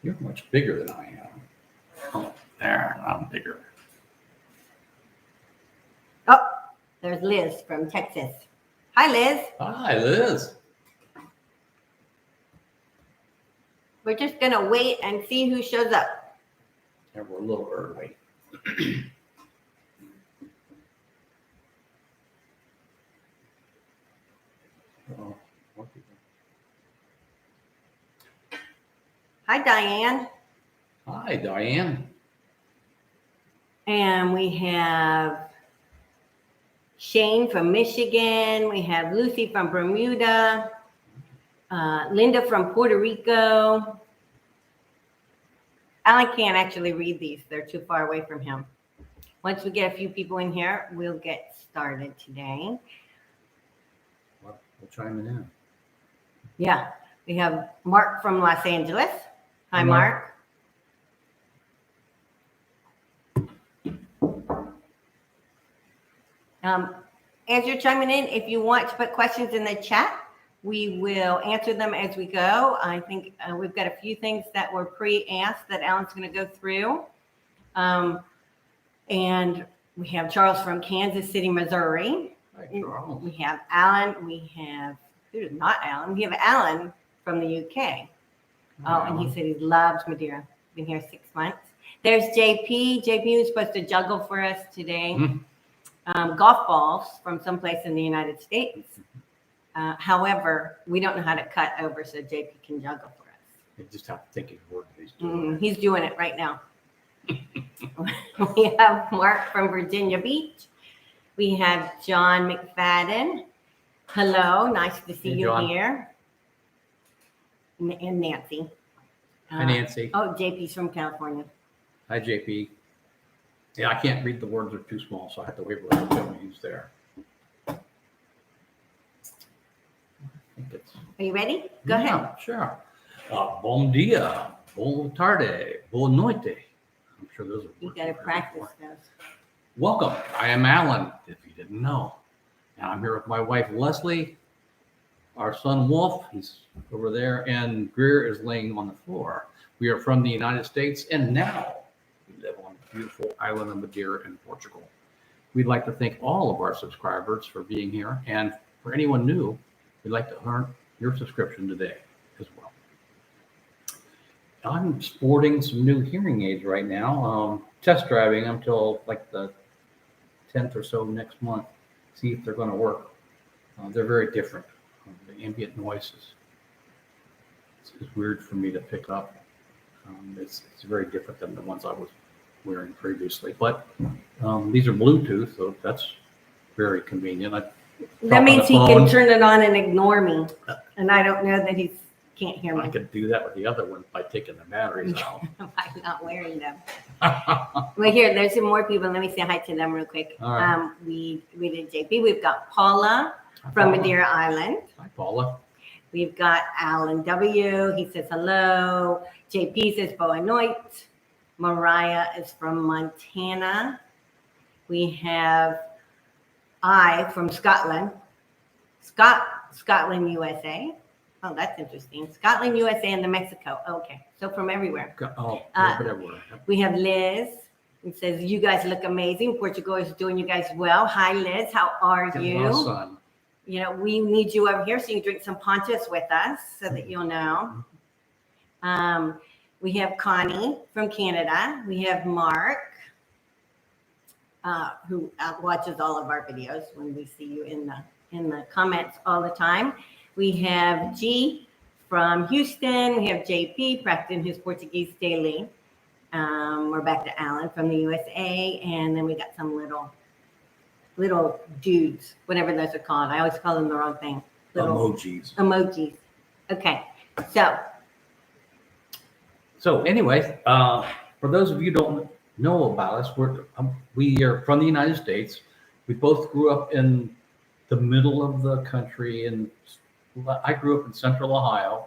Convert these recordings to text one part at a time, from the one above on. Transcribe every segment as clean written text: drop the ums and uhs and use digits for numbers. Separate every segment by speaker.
Speaker 1: You're much bigger than I am. Oh, there, I'm bigger.
Speaker 2: Oh, there's Liz from Texas. Hi, Liz.
Speaker 1: Hi, Liz.
Speaker 2: We're just going to wait and see who shows up.
Speaker 1: Yeah, we're a little early. Oh, okay.
Speaker 2: Hi, Diane.
Speaker 1: Hi, Diane.
Speaker 2: And we have Shane from Michigan. We have Lucy from Bermuda. Linda from Puerto Rico. Alan can't actually read these. They're too far away from him. Once we get a few people in here, we'll get started today.
Speaker 1: We'll chime in.
Speaker 2: Yeah, we have Mark from Los Angeles. Hi, Mark. As you're chiming in, if you want to put questions in the chat, we will answer them as we go. I think we've got a few things that were pre-asked that Alan's going to go through. And we have Charles from Kansas City, Missouri.
Speaker 1: Hi, Charles.
Speaker 2: We have Alan. We have, not Alan, we have Alan from the UK.
Speaker 1: Hi,
Speaker 2: and he
Speaker 1: Alan.
Speaker 2: said he loves Madeira. Been here 6 months. There's JP. JP was supposed to juggle for us today. Golf balls from someplace in the United States. However, we don't know how to cut over, so JP can juggle for us.
Speaker 1: You just have to think his word that he's doing.
Speaker 2: He's doing it right now. We have Mark from Virginia Beach. We have John McFadden. Hello, nice to see you
Speaker 1: John.
Speaker 2: here. And Nancy.
Speaker 1: Hi, Nancy.
Speaker 2: Oh, JP's from California.
Speaker 1: Hi, JP. Yeah, I can't read the words; they're too small, so I have to wait for the who's there. I think it's.
Speaker 2: Are you ready? Go ahead.
Speaker 1: Sure. Bom dia, boa tarde, boa noite. I'm sure those are.
Speaker 2: You got to practice those.
Speaker 1: Welcome. I am Alan, if you didn't know. And I'm here with my wife, Leslie, our son, Wolf. He's over there, and Grier is laying on the floor. We are from the United States, and now we live on the beautiful island of Madeira in Portugal. We'd like to thank all of our subscribers for being here. And for anyone new, we'd like to earn your subscription today as well. I'm sporting some new hearing aids right now. Test driving them till like the 10th or so next month. See if they're going to work. They're very different. The ambient noises. It's weird for me to pick up. It's very different than the ones I was wearing previously. But these are Bluetooth, so that's very convenient.
Speaker 2: That means he can turn it on and ignore me. And I don't know that he can't hear me.
Speaker 1: I could do that with the other one by taking the batteries out.
Speaker 2: By not wearing them. Well, here, there's some more people. Let me say hi to them real quick.
Speaker 1: All right.
Speaker 2: We did JP. We've got Paula from Madeira Island.
Speaker 1: Hi, Paula.
Speaker 2: We've got Alan W. He says hello. JP says boa noite. Mariah is from Montana. We have I from Scotland. Scotland, USA. Oh, that's interesting. Scotland, USA, and Mexico. Okay, so from everywhere.
Speaker 1: Everywhere.
Speaker 2: We have Liz. It says, you guys look amazing. Portugal is doing you guys well. Hi, Liz. How are you?
Speaker 1: Son.
Speaker 2: You know, we need you over here so you can drink some ponchos with us so that you'll know. We have Connie from Canada. We have Mark, who watches all of our videos when we see you in the comments all the time. We have G from Houston. We have JP practicing his Portuguese daily. We're back to Alan from the USA. And then we got some little dudes, whatever those are called. I always call them the wrong thing. Emojis. Okay.
Speaker 1: So anyway, for those of you who don't know about us, we are from the United States. We both grew up in the middle of the country, and I grew up in Central Ohio,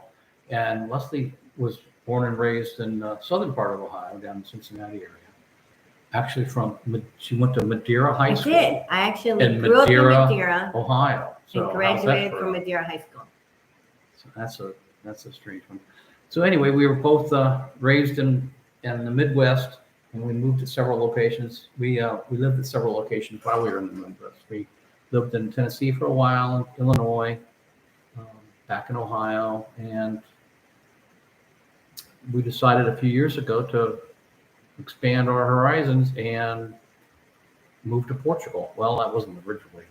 Speaker 1: and Leslie was born and raised in the southern part of Ohio, down in the Cincinnati area. Actually, she went to Madeira High School.
Speaker 2: I did. I actually grew up in Madeira,
Speaker 1: Ohio.
Speaker 2: and graduated from Madeira High School.
Speaker 1: So that's a strange one. So anyway, we were both raised in the Midwest, and we moved to several locations. We lived at several locations while we were in the Midwest. We lived in Tennessee for a while, in Illinois, um, back in Ohio, and we decided a few years ago to expand our horizons and move to Portugal. Well, that wasn't originally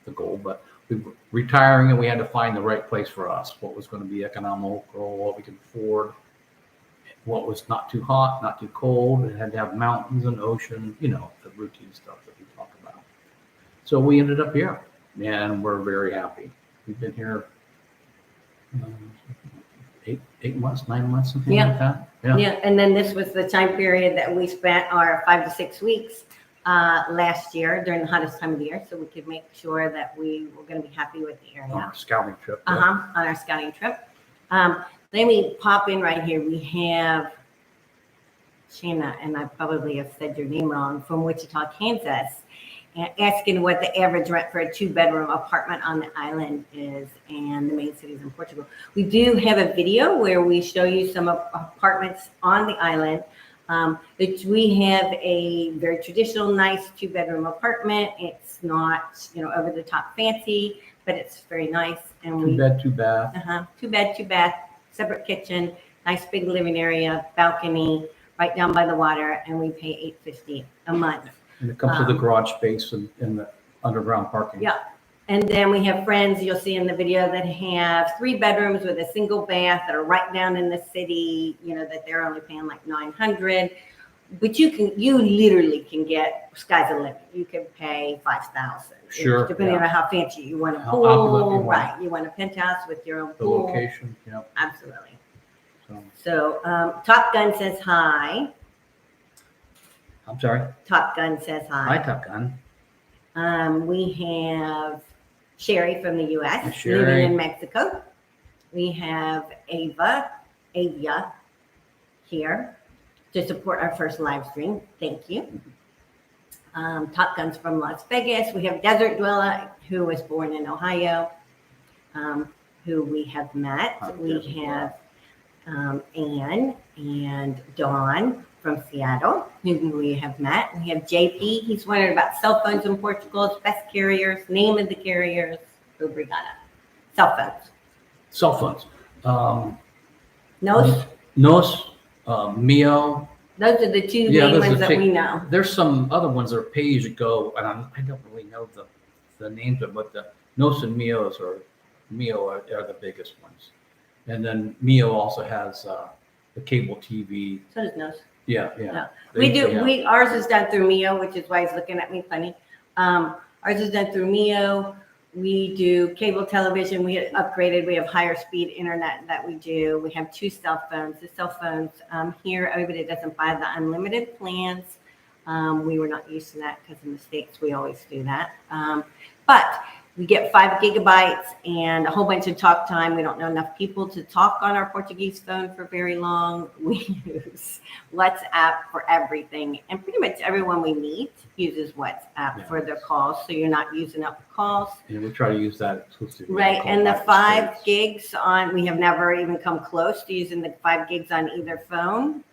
Speaker 1: the goal, but we were retiring and we had to find the right place for us, what was going to be economical, what we could afford, what was not too hot, not too cold. It had to have mountains and ocean, the routine stuff that we talk about. So we ended up here, and we're very happy. We've been here 8 months, 9 months, something like that.
Speaker 2: Yeah, and then this was the time period that we spent our 5 to 6 weeks last year during the hottest time of the year, so we could make sure that we were going to be happy with the area.
Speaker 1: On our scouting trip.
Speaker 2: On our scouting trip. Let me pop in right here. We have Shanna, and I probably have said your name wrong, from Wichita, Kansas, asking what the average rent for a 2-bedroom apartment on the island is and the main cities in Portugal. We do have a video where we show you some apartments on the island. We have a very traditional, nice 2-bedroom apartment. It's not, over the top fancy, but it's very nice. And
Speaker 1: 2 bed, 2 bath.
Speaker 2: 2 bed, 2 bath, separate kitchen, nice big living area, balcony, right down by the water, and we pay $850 a month.
Speaker 1: And it comes with the garage space and the underground parking.
Speaker 2: Yeah. And then we have friends you'll see in the video that have 3 bedrooms with a single bath that are right down in the city, that they're only paying like $900. But you literally can get, sky's the limit. You can pay $5,000.
Speaker 1: Sure.
Speaker 2: Depending on how fancy you want a
Speaker 1: How
Speaker 2: pool.
Speaker 1: opulent you want.
Speaker 2: Right. You want a penthouse with your own
Speaker 1: The
Speaker 2: pool.
Speaker 1: location, yeah.
Speaker 2: Absolutely. So Top Gun says hi.
Speaker 1: I'm sorry.
Speaker 2: Top Gun says hi.
Speaker 1: Hi, Top Gun.
Speaker 2: We have Sherry from the U.S.
Speaker 1: Sherry.
Speaker 2: living in Mexico. We have Avia here to support our first live stream. Thank you. Top Gun's from Las Vegas. We have Desert Dweller, who was born in Ohio, who we have met. We have Anne and Dawn from Seattle, who we have met. We have JP. He's wondering about cell phones in Portugal, best carriers, name of the carriers. Obrigada. Cell phones.
Speaker 1: Cell phones.
Speaker 2: Nos.
Speaker 1: Mio.
Speaker 2: Those are the two main ones that we know.
Speaker 1: There's some other ones that are pay as you go, and I don't really know the names of, but the Nos and Mios are the biggest ones. And then Mio also has the cable TV.
Speaker 2: So does Nos.
Speaker 1: Yeah.
Speaker 2: Ours is done through Mio, which is why he's looking at me funny. Ours is done through Mio. We do cable television. We have upgraded. We have higher speed internet that we do. We have 2 cell phones. The cell phones here, everybody doesn't buy the unlimited plans. We were not used to that because in the States we always do that. But we get 5 gigabytes and a whole bunch of talk time. We don't know enough people to talk on our Portuguese phone for very long. We use WhatsApp for everything. And pretty much everyone we meet uses WhatsApp for their calls. So you're not using up calls.
Speaker 1: And we try to use that exclusively.
Speaker 2: Right. And the 5 gigs we have never even come close to using the 5 gigs on either phone.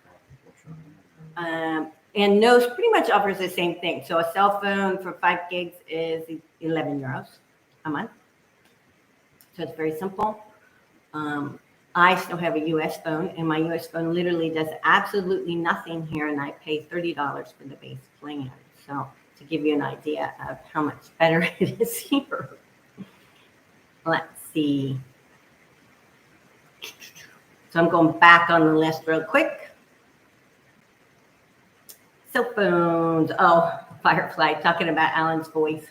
Speaker 2: And Nos pretty much offers the same thing. So a cell phone for 5 gigs is 11 euros a month. So it's very simple. I still have a US phone, and my US phone literally does absolutely nothing here, and I pay $30 for the base plan. So to give you an idea of how much better it is here. Let's see. So I'm going back on the list real quick. Cell phones. Oh, Firefly, talking about Alan's voice.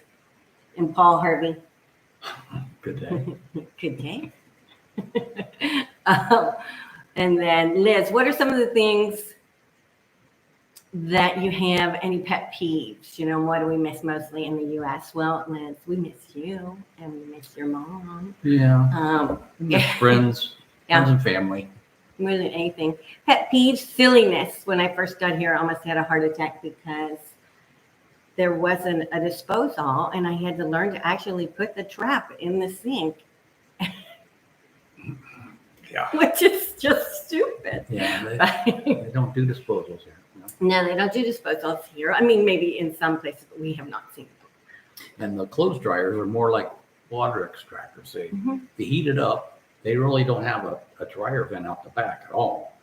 Speaker 2: And Paul Harvey.
Speaker 1: Good day.
Speaker 2: Good day. And then Liz, what are some of the things that you have, any pet peeves? What do we miss mostly in the U.S.? Well, Liz, we miss you and we miss your mom.
Speaker 1: Yeah. Friends and family.
Speaker 2: More than anything. Pet peeves, silliness. When I first got here, I almost had a heart attack because there wasn't a disposal, and I had to learn to actually put the trap in the sink.
Speaker 1: Yeah.
Speaker 2: which is just stupid.
Speaker 1: Yeah,
Speaker 2: But-
Speaker 1: they don't do disposals here. You know?
Speaker 2: No, they don't do disposals here. I mean, maybe in some places, but we have not seen them.
Speaker 1: And the clothes dryers are more like water extractors.
Speaker 2: Mhm.
Speaker 1: They heat it up. They really don't have a dryer vent out the back at all.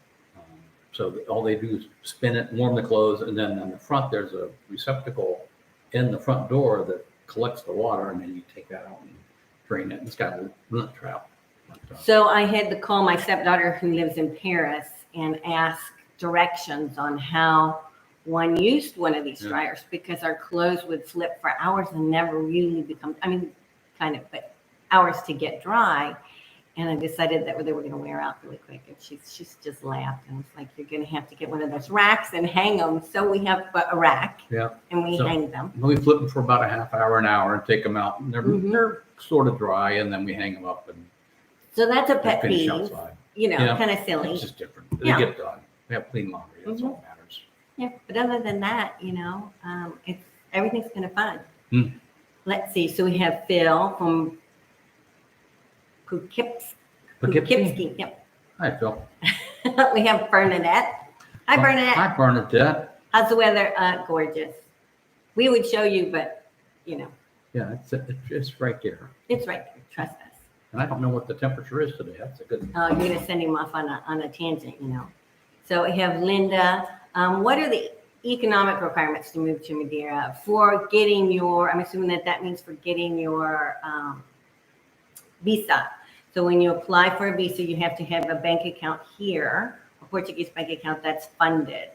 Speaker 1: So all they do is spin it, warm the clothes, and then on the front, there's a receptacle in the front door that collects the water, and then you take that out and drain it. It's got a lint trap.
Speaker 2: So I had to call my stepdaughter who lives in Paris and ask directions on how one used one of these
Speaker 1: Yeah.
Speaker 2: dryers because our clothes would flip for hours and never really become, I mean, kind of, but hours to get dry. And I decided that they were going to wear out really quick. And she's just laughed and was like, you're going to have to get one of those racks and hang them. So we have a rack
Speaker 1: Yeah.
Speaker 2: and we
Speaker 1: So-
Speaker 2: hang them.
Speaker 1: We flip them for about a half hour, an hour, and take them out. And they're,
Speaker 2: Mhm.
Speaker 1: they're sort of dry, and then we hang them up and
Speaker 2: So that's a
Speaker 1: they
Speaker 2: pet
Speaker 1: finish
Speaker 2: peeve,
Speaker 1: outside.
Speaker 2: you know,
Speaker 1: Yeah.
Speaker 2: kind of
Speaker 1: It's
Speaker 2: silly.
Speaker 1: just different. They
Speaker 2: Yeah.
Speaker 1: get done. They have clean laundry. That's all that matters.
Speaker 2: Yeah, but other than that, you know, it's everything's kind of fun.
Speaker 1: Hmm.
Speaker 2: Let's see. So we have Phil from Poughkeepsie. Yep.
Speaker 1: Hi, Phil.
Speaker 2: We have Bernadette. Hi, Bernadette.
Speaker 1: Hi, Bernadette.
Speaker 2: How's the weather? Gorgeous. We would show you, but you know,
Speaker 1: Yeah, it's right there.
Speaker 2: it's right there. Trust us.
Speaker 1: And I don't know what the temperature is today. That's a good.
Speaker 2: Oh, you're gonna send him off on a tangent, you know. So we have Linda. What are the economic requirements to move to Madeira for getting your? I'm assuming that means for getting your visa. So when you apply for a visa, you have to have a bank account here, a Portuguese bank account that's funded.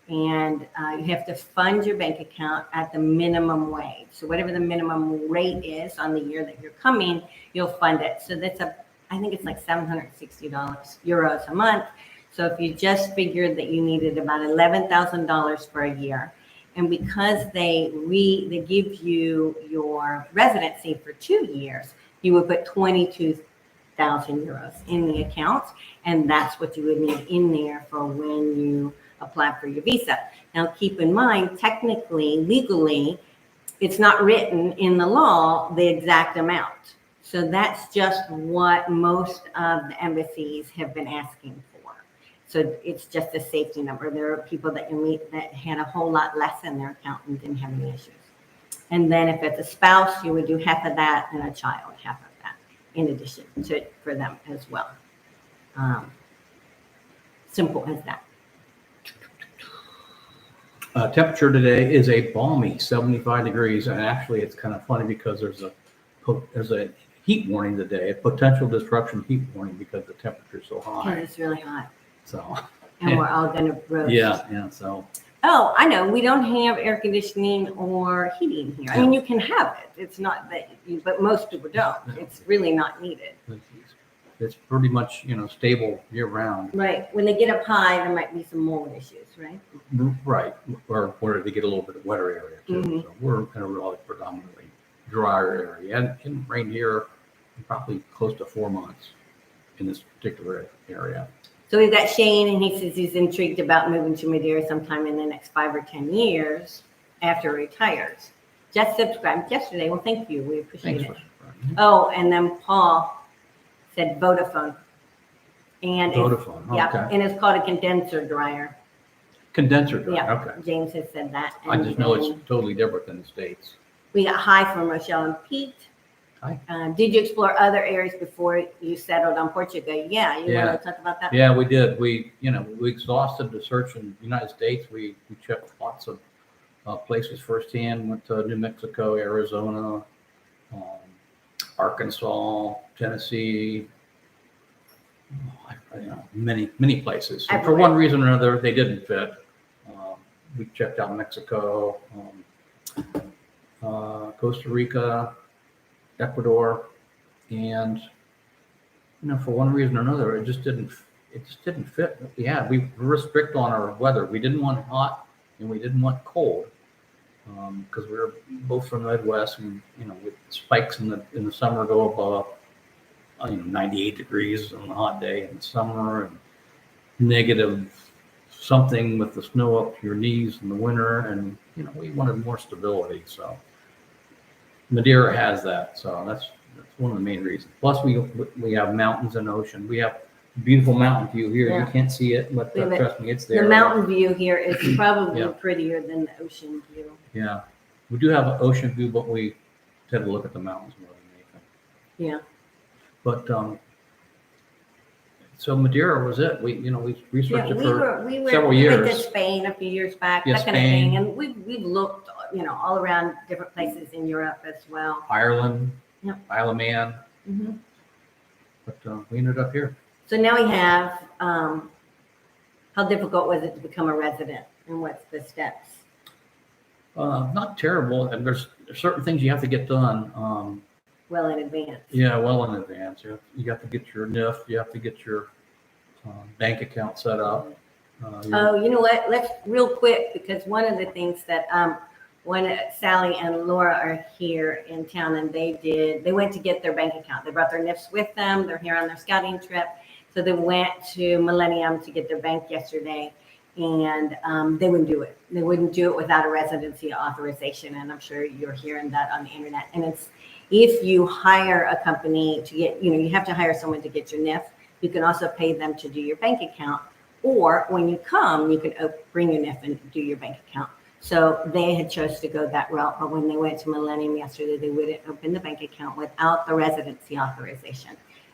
Speaker 2: And you have to fund your bank account at the minimum wage. So whatever the minimum rate is on the year that you're coming, you'll fund it. So that's I think it's like €760 euros a month. So if you just figured that you needed about $11,000 for a year, and because they give you your residency for 2 years, you would put 22,000 euros in the account, and that's what you would need in there for when you apply for your visa. Now, keep in mind, technically, legally, it's not written in the law the exact amount. So that's just what most of the embassies have been asking for. So it's just a safety number. There are people that you meet that had a whole lot less in their account and didn't have any issues. And then if it's a spouse, you would do half of that, and a child, half of that, in addition to for them as well. Simple as that.
Speaker 1: Temperature today is a balmy 75 degrees, and actually it's kind of funny because there's a heat warning today, a potential disruption heat warning because the temperature is so
Speaker 2: And
Speaker 1: high.
Speaker 2: it's really hot.
Speaker 1: So
Speaker 2: And we're all gonna roast.
Speaker 1: yeah. So
Speaker 2: Oh, I know. We don't have air conditioning or heating here. I mean, you can have it. It's not that, but most people don't. It's really not needed.
Speaker 1: it's pretty much stable year round.
Speaker 2: Right. When they get up high, there might be some mold issues, right?
Speaker 1: Right, or where they get a little bit wetter area too.
Speaker 2: Mhm.
Speaker 1: So we're kind of really predominantly drier area, and it didn't rain here in probably close to 4 months in this particular area.
Speaker 2: So we've got Shane, and he says he's intrigued about moving to Madeira sometime in the next 5 or 10 years after he retires. Just subscribed yesterday. Well, thank you. We appreciate
Speaker 1: Thanks
Speaker 2: it.
Speaker 1: for subscribing.
Speaker 2: Oh, and then Paul said Vodafone. And
Speaker 1: Vodafone,
Speaker 2: yeah,
Speaker 1: okay.
Speaker 2: and it's called a condenser dryer.
Speaker 1: Condenser dryer,
Speaker 2: Yeah,
Speaker 1: okay.
Speaker 2: James has said that.
Speaker 1: I just know it's totally different than the States.
Speaker 2: We got hi from Rochelle and Pete.
Speaker 1: Hi.
Speaker 2: Did you explore other areas before you settled on Portugal? Yeah, you
Speaker 1: Yeah.
Speaker 2: want to talk about that?
Speaker 1: Yeah, we did. We exhausted the search in the United States. We checked lots of places firsthand. Went to New Mexico, Arizona, Arkansas, Tennessee. Many places. And for one reason or another, they didn't fit. We checked out Mexico, Costa Rica, Ecuador, and for one reason or another, it just didn't fit what we had. We were strict on our weather. We didn't want hot and we didn't want cold because we were both from the Midwest, and with spikes in the summer go above 98 degrees on a hot day in the summer, and negative something with the snow up to your knees in the winter, and we wanted more stability. So Madeira has that, so that's one of the main reasons. Plus we have mountains and ocean. We have Beautiful mountain view here. You
Speaker 2: Yeah.
Speaker 1: can't see it, but trust me, it's there.
Speaker 2: The mountain view here is probably
Speaker 1: Yeah.
Speaker 2: prettier than the ocean view.
Speaker 1: Yeah, we do have an ocean view, but we tend to look at the mountains more than anything.
Speaker 2: Yeah.
Speaker 1: But so Madeira was it. We researched it for several
Speaker 2: we went to
Speaker 1: years.
Speaker 2: Spain a few years back,
Speaker 1: Yeah,
Speaker 2: that kind of
Speaker 1: Spain.
Speaker 2: thing, and we've looked, all around different places in Europe as well.
Speaker 1: Ireland,
Speaker 2: Yep.
Speaker 1: Isle of Man,
Speaker 2: Hmm.
Speaker 1: but we ended up here.
Speaker 2: So now we have, how difficult was it to become a resident, and what's the steps?
Speaker 1: Not terrible, and there's certain things you have to get done.
Speaker 2: Well in advance.
Speaker 1: Yeah, well in advance. You have to get your NIF. You have to get your bank account set up.
Speaker 2: Oh, you know what? Let's real quick, because one of the things that when Sally and Laura are here in town, and they went to get their bank account. They brought their NIFs with them. They're here on their scouting trip. So they went to Millennium to get their bank yesterday, and they wouldn't do it. They wouldn't do it without a residency authorization. And I'm sure you're hearing that on the internet. And it's, if you hire a company to get, you have to hire someone to get your NIF. You can also pay them to do your bank account. Or when you come, you can bring your NIF and do your bank account. So they had chose to go that route. But when they went to Millennium yesterday, they wouldn't open the bank account without the residency authorization.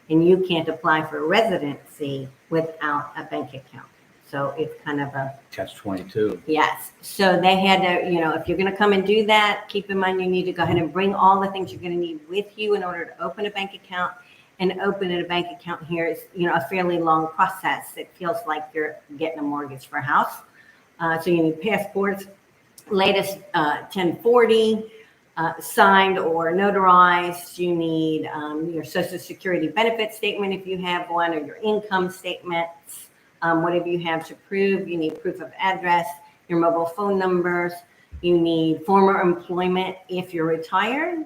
Speaker 2: And you can't apply for a residency without a bank account. So it's kind of a
Speaker 1: Catch-22.
Speaker 2: yes. So they had to, if you're going to come and do that, keep in mind you need to go ahead and bring all the things you're going to need with you in order to open a bank account. And opening a bank account here is, a fairly long process. It feels like you're getting a mortgage for a house. So you need passports, latest 1040, signed or notarized. You need your Social Security benefit statement if you have one, or your income statements. Whatever you have to prove. You need proof of address, your mobile phone numbers. You need former employment if you're retired.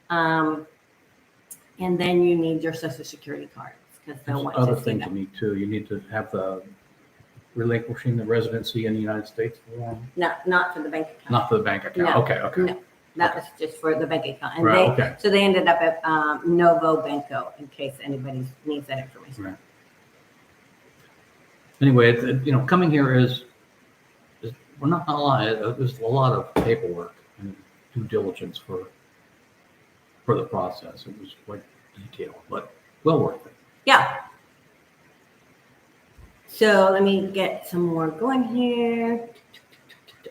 Speaker 2: And then you need your Social Security cards, because they'll want
Speaker 1: Other
Speaker 2: to see
Speaker 1: things you
Speaker 2: them.
Speaker 1: need too. You need to have the relinquishing the residency in the United States form.
Speaker 2: No, not for the bank account.
Speaker 1: Not for the bank account.
Speaker 2: No,
Speaker 1: Okay.
Speaker 2: no. That was just for the bank account. And
Speaker 1: Right, okay.
Speaker 2: So they ended up at Novo Banco, in case anybody needs that information.
Speaker 1: Right. Anyway, coming here is we're not gonna lie. There's a lot of paperwork and due diligence for the process. It was quite detailed, but well worth it.
Speaker 2: Yeah. So let me get some more going here.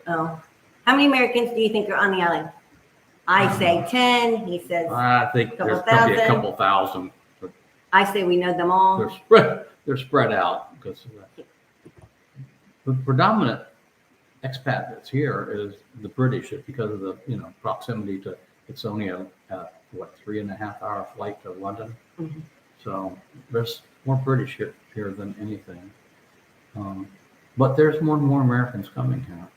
Speaker 2: Oh, how many Americans do you think are on the island? I say 10. He says,
Speaker 1: I think
Speaker 2: Couple
Speaker 1: there's probably a
Speaker 2: thousand.
Speaker 1: couple thousand, but
Speaker 2: I say we know them all.
Speaker 1: they're spread out because the predominant expat that's here is the British, because of the proximity to. It's only a 3.5 hour flight to London.
Speaker 2: Mm-hmm.
Speaker 1: So there's more British here than anything. But there's more and more Americans coming here.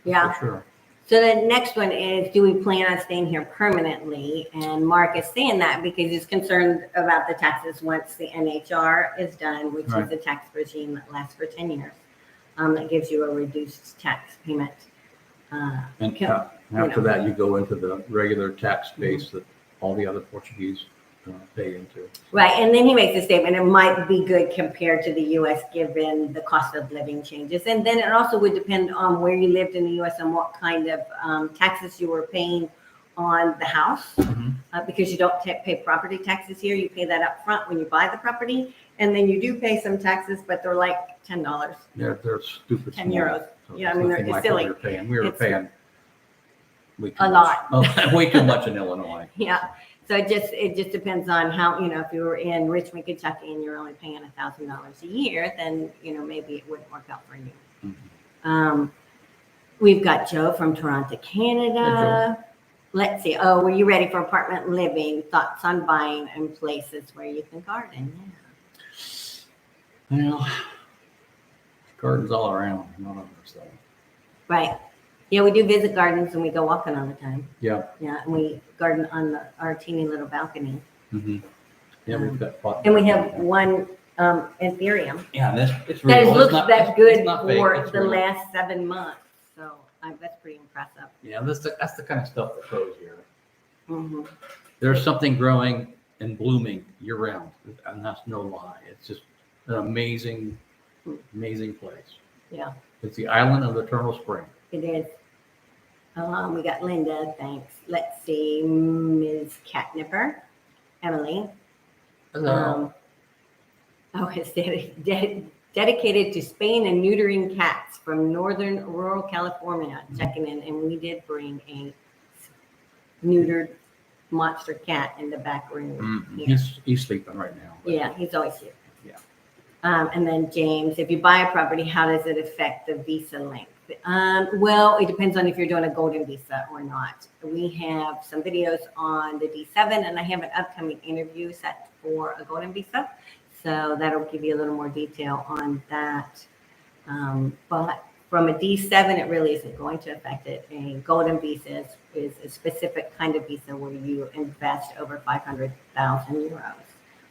Speaker 2: Yeah.
Speaker 1: For sure.
Speaker 2: So the next one is, do we plan on staying here permanently? And Mark is saying that because he's concerned about the taxes once the NHR is done, which
Speaker 1: Right.
Speaker 2: is a tax regime that lasts for 10 years. That gives you a reduced tax payment.
Speaker 1: And
Speaker 2: Can-
Speaker 1: after that, you go into the regular tax base that all the other Portuguese pay into.
Speaker 2: Right, and then he makes a statement, it might be good compared to the U.S. given the cost of living changes. And then it also would depend on where you lived in the U.S. and what kind of taxes you were paying on the house.
Speaker 1: Mhm.
Speaker 2: Because you don't pay property taxes here. You pay that up front when you buy the property. And then you do pay some taxes, but they're like $10.
Speaker 1: They're stupid
Speaker 2: 10
Speaker 1: small.
Speaker 2: euros.
Speaker 1: So
Speaker 2: Yeah, I
Speaker 1: it's
Speaker 2: mean,
Speaker 1: nothing
Speaker 2: they're
Speaker 1: like
Speaker 2: silly.
Speaker 1: what we were paying. We were
Speaker 2: It's
Speaker 1: paying way too
Speaker 2: a
Speaker 1: much.
Speaker 2: lot.
Speaker 1: Way too much in Illinois.
Speaker 2: Yeah. So it just depends on how, if you were in Richmond, Kentucky, and you're only paying $1,000 a year, then, maybe it wouldn't work out for you.
Speaker 1: Mhm.
Speaker 2: We've got Joe from Toronto,
Speaker 1: Hey,
Speaker 2: Canada. Let's see. Oh, were you ready for apartment living? Thoughts on buying in places where you can garden? Yeah.
Speaker 1: Well, gardens all around, not on this side.
Speaker 2: Right. Yeah, we do visit gardens and we go walking all the time.
Speaker 1: Yeah.
Speaker 2: Yeah, and we garden on our teeny little balcony.
Speaker 1: Mm-hmm. Yeah, we've got pot.
Speaker 2: And we have one anthurium
Speaker 1: Yeah, it's
Speaker 2: that
Speaker 1: real.
Speaker 2: has looked that good
Speaker 1: it's not fake,
Speaker 2: for
Speaker 1: it's
Speaker 2: the
Speaker 1: real.
Speaker 2: last 7 months. So that's pretty impressive.
Speaker 1: Yeah, that's the kind of stuff that grows here.
Speaker 2: Mm-hmm.
Speaker 1: There's something growing and blooming year round, and that's no lie. It's just an amazing, amazing place.
Speaker 2: Yeah,
Speaker 1: It's the island of Eternal Spring.
Speaker 2: it is. We got Linda, thanks. Let's see, Ms. Catnipper, Emily.
Speaker 1: Hello.
Speaker 2: It's dedicated to spaying and neutering cats from northern rural California, checking in. And we did bring a neutered monster cat in the back room. Here.
Speaker 1: He's sleeping right now.
Speaker 2: Yeah, he's always here.
Speaker 1: Yeah.
Speaker 2: And then James, if you buy a property, how does it affect the visa length? Well, it depends on if you're doing a golden visa or not. We have some videos on the D7, and I have an upcoming interview set for a golden visa. So that'll give you a little more detail on that. But from a D7, it really isn't going to affect it. A golden visa is a specific kind of visa where you invest over 500,000 euros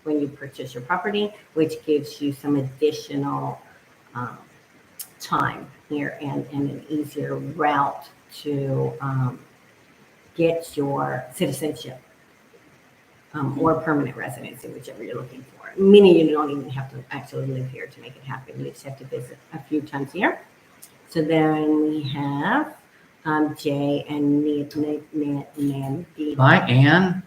Speaker 2: when you purchase your property, which gives you some additional time here and an easier route to get your citizenship or permanent residency, whichever you're looking for. Many of you don't even have to actually live here to make it happen. You just have to visit a few times a year. So then we have Jay and Mandy.
Speaker 1: Hi, Anne.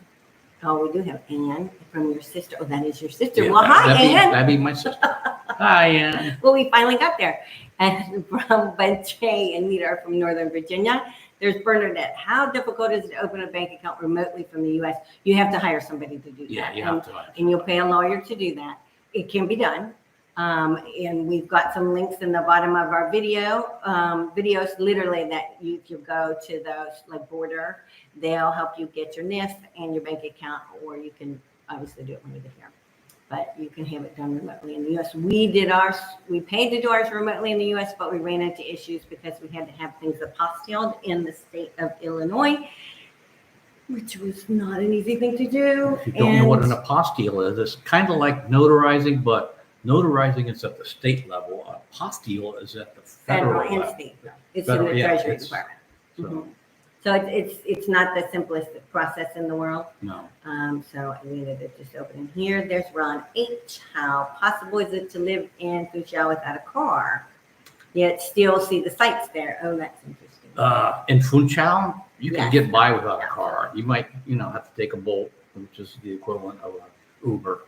Speaker 2: Oh, we do have Anne from your sister. Oh, that is your sister.
Speaker 1: Yeah,
Speaker 2: well, hi, Anne.
Speaker 1: That'd be my sister. Hi, Anne.
Speaker 2: Well, we finally got there. And but Jay and Nita are from Northern Virginia. There's Bernadette. How difficult is it to open a bank account remotely from the U.S.? You have to hire somebody to do
Speaker 1: Yeah,
Speaker 2: that.
Speaker 1: you have to.
Speaker 2: And you'll pay a lawyer to do that. It can be done. And we've got some links in the bottom of our videos, literally that you go to those like Border. They'll help you get your NIF and your bank account, or you can obviously do it when you get here. But you can have it done remotely in the U.S. We did ours. We paid to do ours remotely in the U.S., but we ran into issues because we had to have things apostilled in the state of Illinois, which was not an easy thing to do.
Speaker 1: If you don't know what an apostille is, it's kind of like notarizing, but notarizing is at the state level. Apostille is at the federal
Speaker 2: and
Speaker 1: level.
Speaker 2: state. It's in the Treasury Department.
Speaker 1: So,
Speaker 2: Mhm. So it's not the simplest process in the world.
Speaker 1: no.
Speaker 2: So we ended up just opening here. There's Ron H. How possible is it to live in Funchal without a car, yet still see the sights there? Oh, that's interesting.
Speaker 1: In Funchal, you can
Speaker 2: Yes.
Speaker 1: get by without a car. You might, have to take a Bolt, which is the equivalent of an Uber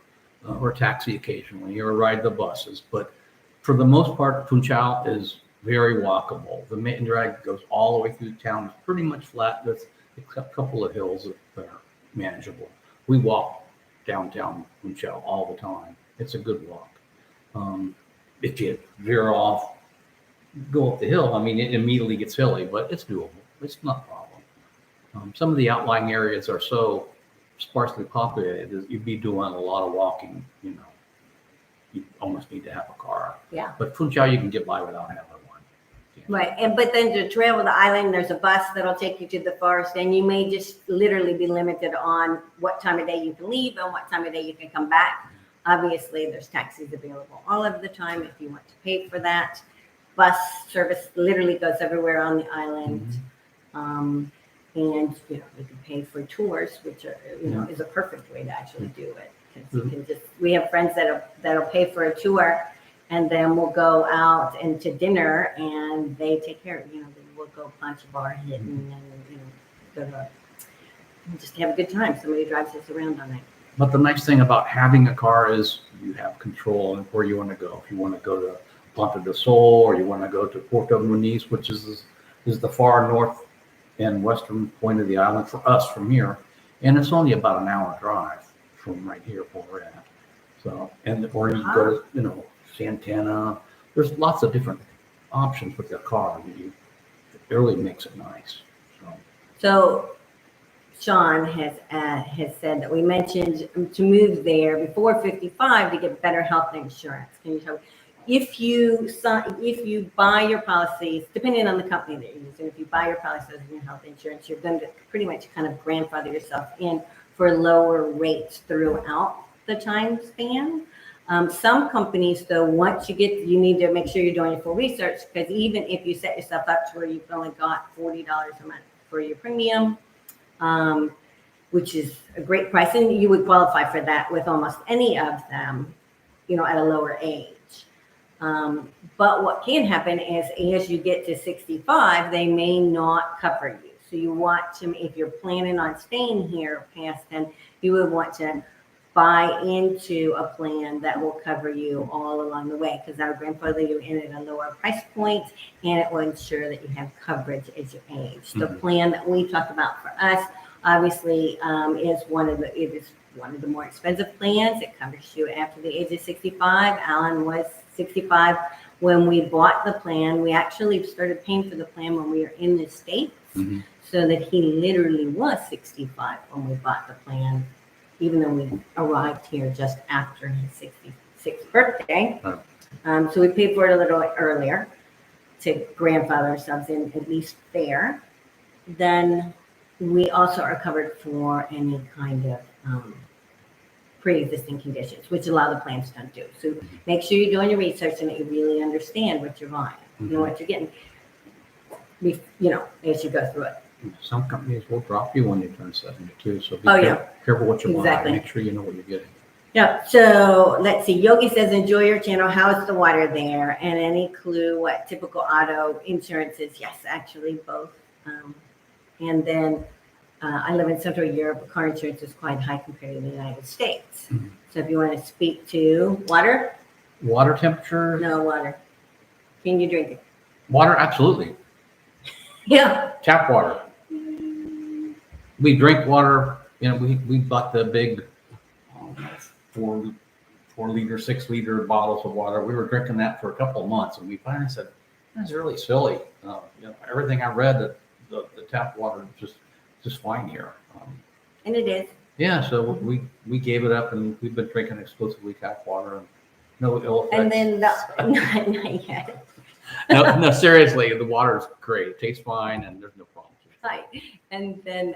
Speaker 1: or a taxi occasionally, or ride the buses. But for the most part, Funchal is very walkable. The main drag goes all the way through town. It's pretty much flat, with except a couple of hills that are manageable. We walk downtown Funchal all the time. It's a good walk. If you veer off, go up the hill, it immediately gets hilly, but it's doable. It's not a problem. Some of the outlying areas are so sparsely populated that you'd be doing a lot of walking. You almost need to have a car.
Speaker 2: Yeah.
Speaker 1: But Funchal, you can get by without having one.
Speaker 2: Right, but then to travel the island, there's a bus that'll take you to the forest, and you may just literally be limited on what time of day you can leave and what time of day you can come back. Obviously, there's taxis available all of the time if you want to pay for that. Bus service literally goes everywhere on the island. And you can pay for tours, which are is a perfect way to actually do it. You can we have friends that'll pay for a tour, and then we'll go out and to dinner, and they take care of we'll go punch a bar hitting and go to and just have a good time. Somebody drives us around on it.
Speaker 1: But the nice thing about having a car is you have control of where you want to go. If you want to go to Ponta do Sol, or you want to go to Porto Muniz, which is the far north and western point of the island for us from here, and it's only about an hour drive from right here where we're at. So, or you go to Santana. There's lots of different options with your car. It really makes it nice.
Speaker 2: So Sean has said that we mentioned to move there before 55 to get better health insurance. Can you tell me? If you buy your policies, depending on the company that you're using, if you buy your policies and your health insurance, you're going to pretty much kind of grandfather yourself in for lower rates throughout the time span. Some companies, though, once you need to make sure you're doing your full research, because even if you set yourself up to where you've only got $40 a month for your premium, which is a great price, and you would qualify for that with almost any of them. at a lower age. But what can happen is as you get to 65, they may not cover you. So you want to, if you're planning on staying here past then, you would want to buy into a plan that will cover you all along the way, because that will grandfather you in at a lower price point, and it will ensure that you have coverage as you age. The plan that we talked about for us, obviously, is one of the more expensive plans. It covers you after the age of 65. Alan was 65 when we bought the plan. We actually started paying for the plan when we were in the States, so that he literally was 65 when we bought the plan, even though we arrived here just after his 66th birthday. So we paid for it a little earlier to grandfather ourselves in at least there. Then we also are covered for any kind of pre-existing conditions, which a lot of the plans don't do. So make sure you're doing your research and that you really understand what you're buying, you know what you're getting, as you go through it.
Speaker 1: Some companies will drop you when you turn 72, so be careful what you're
Speaker 2: Exactly.
Speaker 1: buying. Make sure you know what you're getting.
Speaker 2: Yeah. So let's see. Yogi says, enjoy your channel. How is the water there? And any clue what typical auto insurance is? Yes, actually both. And then I live in Central Europe. Car insurance is quite high compared to the United States. So if you want to speak to water.
Speaker 1: Water temperature?
Speaker 2: No water. Can you drink it?
Speaker 1: Water, absolutely.
Speaker 2: Yeah.
Speaker 1: Tap water. We drink water. We bought the big 4-liter, 6-liter bottles of water. We were drinking that for a couple of months, and we finally said, that's really silly. Everything I read, that the tap water is just fine here.
Speaker 2: And it is.
Speaker 1: Yeah, so we gave it up, and we've been drinking exclusively tap water, and no ill effects.
Speaker 2: And then not yet.
Speaker 1: No, seriously, the water is great. It tastes fine, and there's no problems.
Speaker 2: Right. And then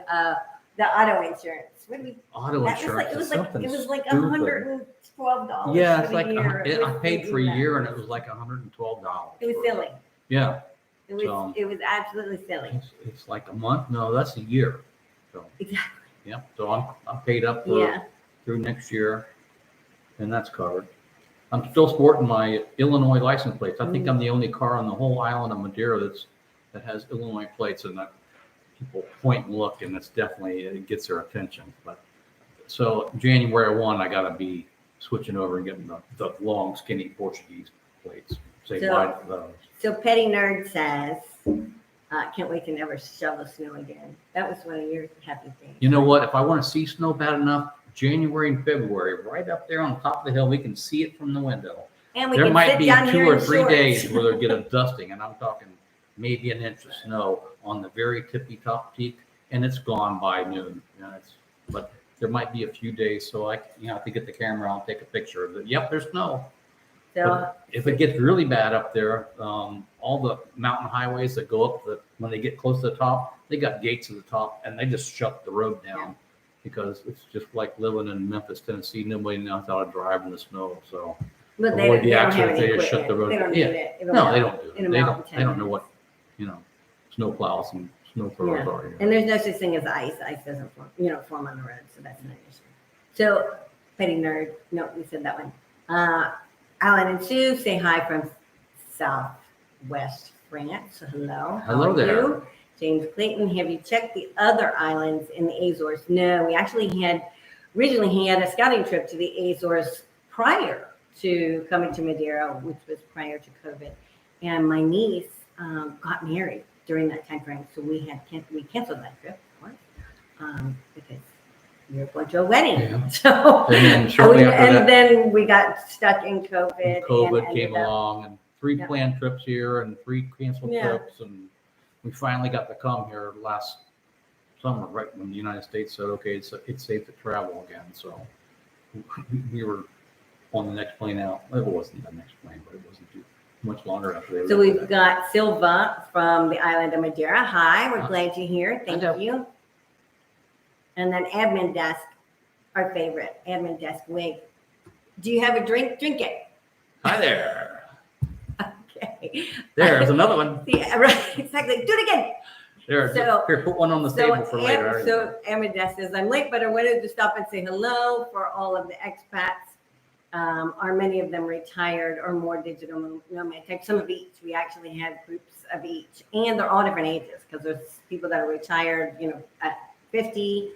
Speaker 2: the auto insurance. What do we?
Speaker 1: Auto insurance
Speaker 2: it was like
Speaker 1: stupid.
Speaker 2: $112.
Speaker 1: Yeah,
Speaker 2: for
Speaker 1: it's
Speaker 2: the
Speaker 1: like
Speaker 2: year.
Speaker 1: I paid for a year, and it was like $112.
Speaker 2: It was silly.
Speaker 1: Yeah.
Speaker 2: It was absolutely silly.
Speaker 1: It's like a month. No, that's a year. So
Speaker 2: Exactly.
Speaker 1: yeah. So I'm paid up through next year, and that's covered. I'm still sporting my Illinois license plates. I think I'm the only car on the whole island of Madeira that has Illinois plates, and people point and look, and it gets their attention. But so January 1, I got to be switching over and getting the long, skinny Portuguese plates. Say bye to those.
Speaker 2: So Petty Nerd says, can't wait to never shovel snow again. That was one of your happy things.
Speaker 1: You know what? If I want to see snow bad enough, January and February, right up there on top of the hill, we can see it from the window.
Speaker 2: And we
Speaker 1: there
Speaker 2: can
Speaker 1: might
Speaker 2: sit
Speaker 1: be
Speaker 2: down
Speaker 1: 2
Speaker 2: here
Speaker 1: or
Speaker 2: in
Speaker 1: 3
Speaker 2: shorts.
Speaker 1: days where they'll get a dusting, and I'm talking maybe an inch of snow on the very tippy top peak, and it's gone by noon. But there might be a few days, so I have to get the camera out and take a picture of it. Yep, there's snow.
Speaker 2: So
Speaker 1: But if it gets really bad up there, all the mountain highways that go up, when they get close to the top, they got gates at the top, and they just shut the road down because it's just like living in Memphis, Tennessee. Nobody knows how to drive in the snow, so
Speaker 2: but
Speaker 1: avoid the
Speaker 2: they don't have
Speaker 1: accidents.
Speaker 2: any
Speaker 1: They just shut the road.
Speaker 2: They don't need it.
Speaker 1: No, they don't do it.
Speaker 2: In a
Speaker 1: They
Speaker 2: mountain
Speaker 1: don't know what snow plows and snow throwers are here.
Speaker 2: And there's no such thing as ice. Ice doesn't form on the road, so that's not an issue. So, Petty Nerd, no, we said that one. Alan and Sue say hi from Southwest France. So hello.
Speaker 1: Hello
Speaker 2: How are
Speaker 1: there.
Speaker 2: you? James Clayton, have you checked the other islands in the Azores? No, we actually originally had a scouting trip to the Azores prior to coming to Madeira, which was prior to COVID. And my niece got married during that time frame, so we canceled that trip, of course, because we were going to a wedding.
Speaker 1: Yeah.
Speaker 2: So
Speaker 1: And then shortly after that,
Speaker 2: then we got stuck in COVID.
Speaker 1: COVID
Speaker 2: and
Speaker 1: came
Speaker 2: ended up-
Speaker 1: along, and 3 planned trips here and 3 canceled trips, and we finally got to come here last summer, right when the United States said, okay, it's safe to travel again. So we were on the next plane out. It wasn't the next plane, but it wasn't too much longer after.
Speaker 2: So we've got Silva from the island of Madeira. Hi, we're glad you're here. Thank you. And then admin desk, our favorite admin desk wig. Do you have a drink? Drink it.
Speaker 1: Hi there.
Speaker 2: Okay.
Speaker 1: There's another one.
Speaker 2: Yeah, right. Exactly. Do it again.
Speaker 1: Here, put one on the table for later.
Speaker 2: So admin desk says, I'm late, but I wanted to stop and say hello for all of the expats Are many of them retired or more digital nomad type? Some of each. We actually have groups of each, and they're all different ages because there's people that are retired, at 50,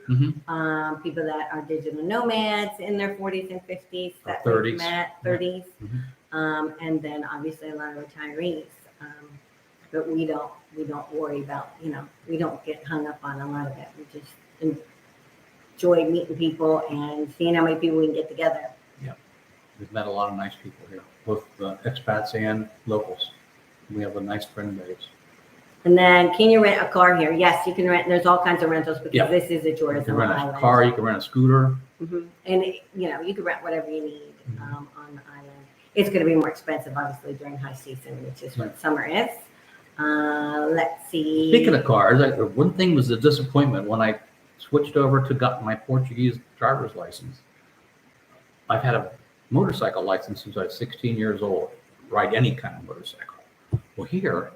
Speaker 2: people that are digital nomads in their 40s and 50s that we've
Speaker 1: 30s.
Speaker 2: met, 30s, and then obviously a lot of retirees. But we don't worry about, we don't get hung up on a lot of it. We just enjoy meeting people and seeing how many people we can get together.
Speaker 1: Yeah, we've met a lot of nice people here, both expats and locals. We have a nice friend base.
Speaker 2: And then, can you rent a car here? Yes, you can rent. There's all kinds of rentals because
Speaker 1: Yeah.
Speaker 2: this is a
Speaker 1: You can
Speaker 2: tourism
Speaker 1: rent
Speaker 2: island.
Speaker 1: a car, you can rent a scooter.
Speaker 2: And you can rent whatever you need on the island. It's going to be more expensive, obviously, during high season, which is what summer is. Let's see.
Speaker 1: Speaking of cars, one thing was a disappointment when I switched over to got my Portuguese driver's license. I've had a motorcycle license since I was 16 years old, ride any kind of motorcycle. Well, here,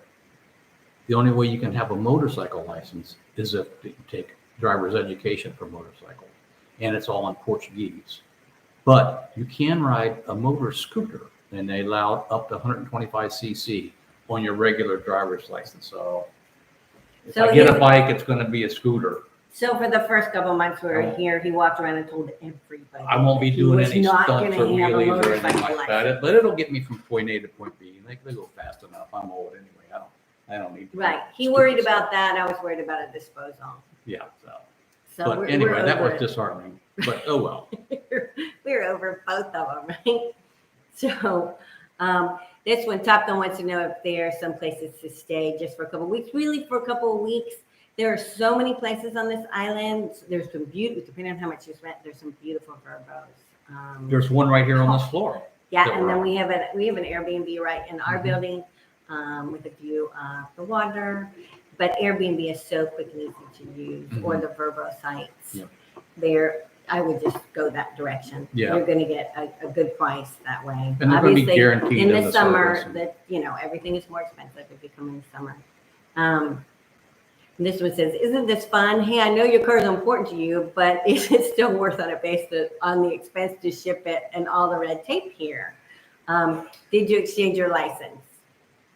Speaker 1: the only way you can have a motorcycle license is if you take driver's education for motorcycle, and it's all in Portuguese. But you can ride a motor scooter, and they allow up to 125 cc on your regular driver's license. So if I get a bike, it's going to be a scooter.
Speaker 2: So for the first couple months we were here, he walked around and told everybody.
Speaker 1: I won't be doing any stunts or
Speaker 2: have a
Speaker 1: wheelies or anything
Speaker 2: motorcycle
Speaker 1: like that, but it'll get me from point A to point B. They go fast enough. I'm old anyway. I don't need to.
Speaker 2: Right. He worried about that. I was worried about a disposal.
Speaker 1: Yeah.
Speaker 2: So
Speaker 1: But anyway, that was disheartening. But oh well.
Speaker 2: We're over both of them, right? So this one, Top Gun wants to know if there are some places to stay just for a couple of weeks. Really, for a couple of weeks. There are so many places on this island. There's some beautiful, depending on how much you rent, there's some beautiful verbos.
Speaker 1: There's one right here on this floor.
Speaker 2: Yeah, and then we have an Airbnb right in our building with a view of the water. But Airbnb is so quick and easy to use, or the Verbo sites. There, I would just go that direction.
Speaker 1: Yeah.
Speaker 2: You're going to get a good price that way.
Speaker 1: And they're going to be guaranteed
Speaker 2: in the summer,
Speaker 1: service.
Speaker 2: that everything is more expensive if you come in the summer. This one says, "Isn't this fun? Hey, I know your car is important to you, but is it still worth it based on the expense to ship it and all the red tape here? Did you exchange your license?"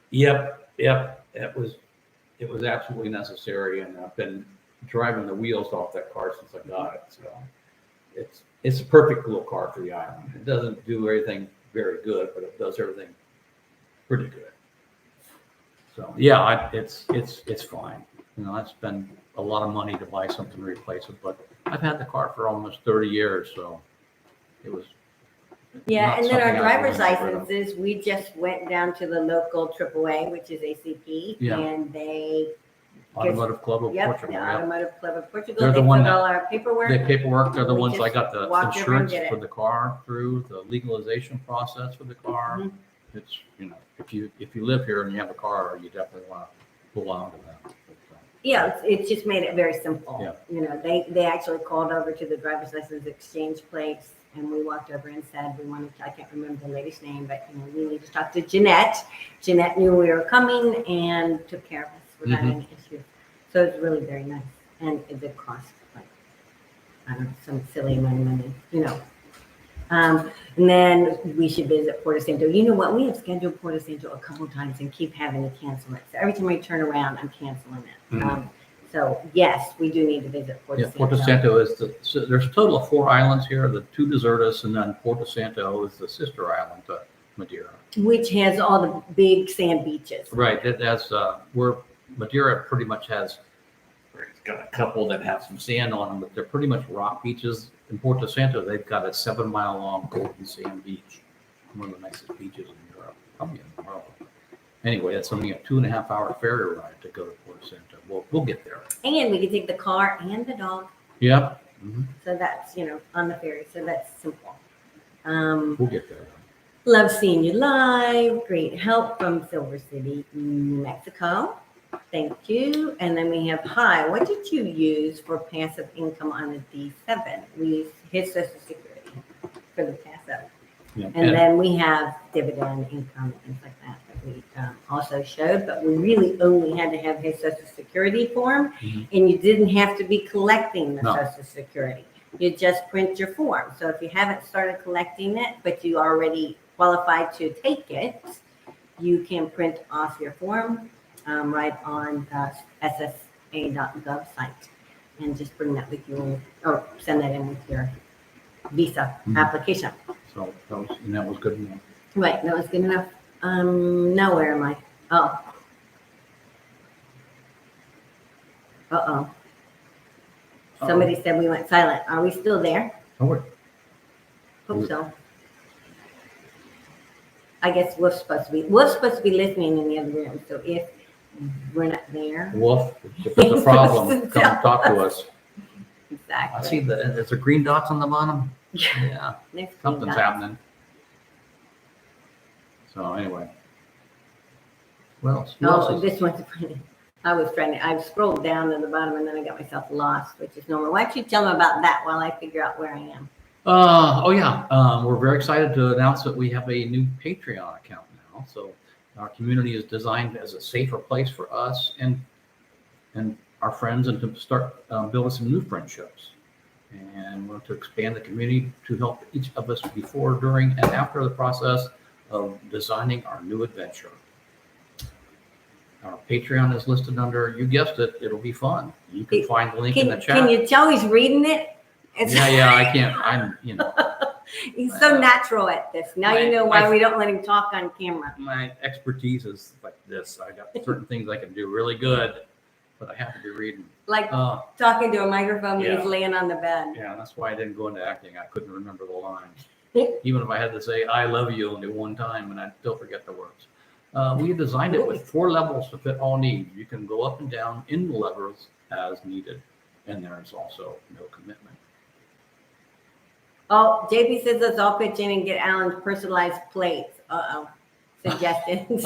Speaker 1: Yep. It was absolutely necessary, and I've been driving the wheels off that car since I got it. So it's a perfect little car for the island. It doesn't do everything very good, but it does everything pretty good. So yeah, it's fine. I spend a lot of money to buy something to replace it, but I've had the car for almost 30 years, so it was.
Speaker 2: Yeah, and then our
Speaker 1: something I
Speaker 2: driver's
Speaker 1: wanted to get rid of.
Speaker 2: licenses, we just went down to the local AAA, which is ACP, and they.
Speaker 1: Automotive Club of Portugal.
Speaker 2: The Automotive Club of Portugal.
Speaker 1: They're the
Speaker 2: they
Speaker 1: one
Speaker 2: put
Speaker 1: that-
Speaker 2: all our paperwork.
Speaker 1: The paperwork, they're the
Speaker 2: We
Speaker 1: ones I
Speaker 2: just
Speaker 1: got the
Speaker 2: walked over and
Speaker 1: insurance
Speaker 2: did
Speaker 1: for
Speaker 2: it.
Speaker 1: the car through, the legalization process for the car. It's, if you live here and you have a car, you definitely want to belong to that.
Speaker 2: Yeah, it's just made it very simple.
Speaker 1: Yeah.
Speaker 2: They actually called over to the driver's license exchange place, and we walked over and said we wanted to, I can't remember the lady's name, but we need to talk to Jeanette. Jeanette knew we were coming and took care of us without any issue. So it's really very nice, and it did cost like, I don't know, some silly money. And then we should visit Porto Santo. You know what? We have scheduled Porto Santo a couple times and keep having to cancel it. So every time I turn around, I'm canceling it. So yes, we do need to visit Porto Santo.
Speaker 1: Porto Santo is there's a total of 4 islands here, the 2 desertas, and then Porto Santo is the sister island to Madeira.
Speaker 2: Which has all the big sand beaches.
Speaker 1: Right, that's where Madeira pretty much has, it's got a couple that have some sand on them, but they're pretty much rock beaches. In Porto Santo, they've got a 7-mile-long golden sand beach, one of the nicest beaches in Europe, probably in the world. Anyway, that's only a 2.5-hour ferry ride to go to Porto Santo. We'll get there.
Speaker 2: And we can take the car and the dog.
Speaker 1: Yep.
Speaker 2: So that's, on the ferry. So that's simple.
Speaker 1: We'll get there.
Speaker 2: Love seeing you live. Great help from Silver City, New Mexico. Thank you. And then we have, hi, what did you use for passive income on a D7? We use his Social Security for the passive.
Speaker 1: Yeah.
Speaker 2: And then we have dividend income and things like that we also showed, but we really only had to have his Social Security form, and you didn't have to be collecting the Social Security. You just print your form. So if you haven't started collecting it, but you already qualified to take it, you can print off your form right on the ssa.gov site and just bring that with you or send that in with your visa application.
Speaker 1: So that was good enough.
Speaker 2: Right, that was good enough. Now where am I? Oh. Uh-oh. Somebody said we went silent. Are we still there?
Speaker 1: Oh, wait.
Speaker 2: Hope so. I guess Wolf's supposed to be listening in the other room. So if we're not there.
Speaker 1: Wolf, if there's a problem, come talk to us.
Speaker 2: Exactly.
Speaker 1: I see there's a green dots on the bottom. Yeah. Something's happening. So anyway. Well,
Speaker 2: this one's funny. I scrolled down to the bottom and then I got myself lost, which is normal. Why don't you tell them about that while I figure out where I am?
Speaker 1: We're very excited to announce that we have a new Patreon account now. So our community is designed as a safer place for us and our friends, and to start building some new friendships. And we want to expand the community to help each of us before, during, and after the process of designing our new adventure. Our Patreon is listed under, you guessed it, it'll be fun. You can find the link in the chat.
Speaker 2: Can you tell he's reading it?
Speaker 1: Yeah, I can't.
Speaker 2: He's so natural at this. Now you know why we don't let him talk on camera.
Speaker 1: My expertise is like this. I got certain things I can do really good, but I have to be reading.
Speaker 2: Like talking to a microphone when he's laying on the bed.
Speaker 1: Yeah, that's why I didn't go into acting. I couldn't remember the lines. Even if I had to say, I love you only one time, and I'd still forget the words. We designed it with 4 levels to fit all needs. You can go up and down in the levels as needed, and there's also no commitment.
Speaker 2: Oh, JP says let's all pitch in and get Alan's personalized plates. Suggestions.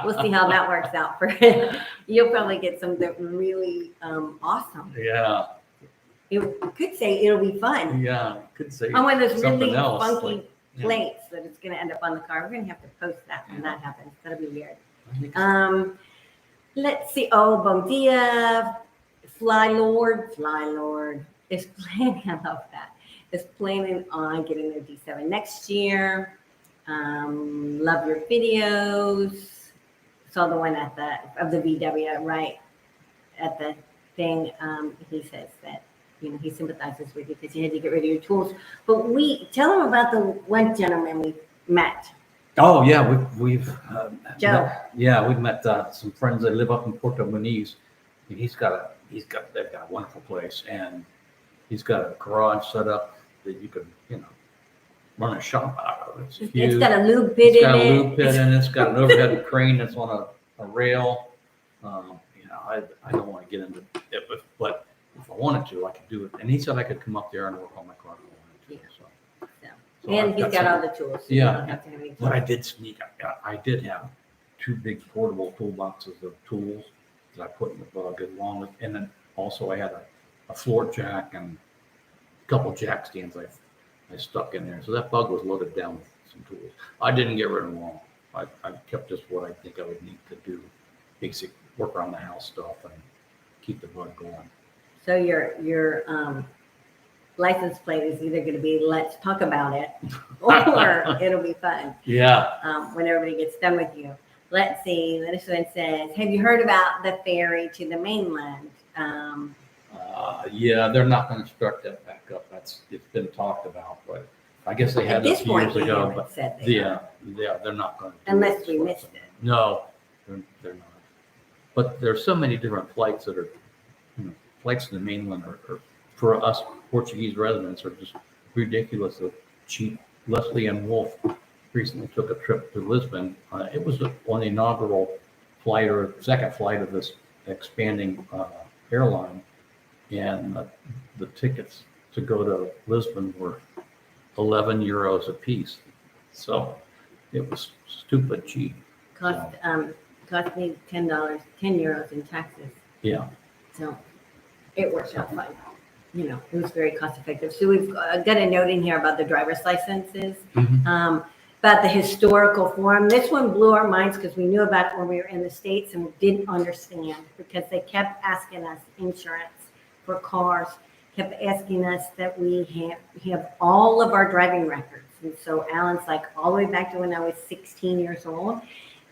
Speaker 2: We'll see how that works out for him. You'll probably get something really awesome.
Speaker 1: Yeah.
Speaker 2: You could say it'll be fun.
Speaker 1: Yeah, could say
Speaker 2: one of those really
Speaker 1: else,
Speaker 2: funky plates that it's going to end up on the car. We're going to have to post that when that happens. That'll be weird. Let's see. Oh, Bon Dia, Fly Lord is planning. I love that. Is planning on getting their D7 next year. Love your videos. Saw the one at the VW right at the thing. He says that he sympathizes with you because you had to get rid of your tools. But tell him about the one gentleman we met.
Speaker 1: Oh yeah, we've
Speaker 2: Joe.
Speaker 1: We've met some friends that live up in Portuguese. They've got a wonderful place, and he's got a garage set up that you could run a shop out of.
Speaker 2: It's got a lube pit in it. It's got a lube
Speaker 1: pit in it. It's got an overhead crane that's on a rail. I don't want to get into it, but if I wanted to, I could do it. And he said I could come up there and work on my car if I wanted to. So
Speaker 2: and he's got all the tools. So
Speaker 1: yeah.
Speaker 2: You don't have to have any tools.
Speaker 1: But I did sneak. I did have 2 big portable toolboxes of tools that I put in the bug along with, and then also I had a floor jack and a couple jack stands I stuck in there. So that bug was loaded down with some tools. I didn't get rid of them all. I kept just what I think I would need to do, basic work around the house stuff and keep the bug going.
Speaker 2: So your license plate is either going to be "Let's talk about it" or it'll be fun.
Speaker 1: Yeah.
Speaker 2: When everybody gets done with you. Let's see. This one says, "Have you heard about the ferry to the mainland?"
Speaker 1: Yeah, they're not going to start that back up. It's been talked about, but I guess they had this a few years ago. But they're not going to.
Speaker 2: Unless we missed it.
Speaker 1: No, they're not. But there's so many different flights that are, flights to the mainland are for us Portuguese residents are just ridiculously cheap. Leslie and Wolf recently took a trip to Lisbon. It was on the inaugural flight or second flight of this expanding airline. And the tickets to go to Lisbon were 11 euros a piece. So it was stupid cheap.
Speaker 2: Cost me $10, 10 euros in taxes.
Speaker 1: Yeah.
Speaker 2: So it worked out fine. It was very cost effective. So we've got a note in here about the driver's licenses, about the historical form. This one blew our minds because we knew about it when we were in the States and we didn't understand because they kept asking us insurance for cars. kept asking us that we have all of our driving records. And so Alan's like, all the way back to when I was 16 years old,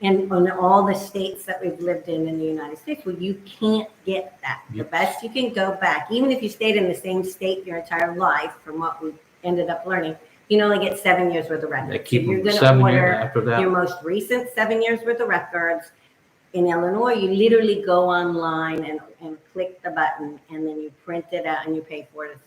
Speaker 2: and on all the states that we've lived in the United States. Well, you can't get that. The best you can go back, even if you stayed in the same state your entire life, from what we ended up learning, you can only get 7 years worth of records.
Speaker 1: They keep
Speaker 2: if you're
Speaker 1: them
Speaker 2: going
Speaker 1: 7
Speaker 2: to
Speaker 1: years
Speaker 2: order
Speaker 1: after that.
Speaker 2: your most recent 7 years worth of records in Illinois, you literally go online and click the button, and then you print it out, and you pay for it. It's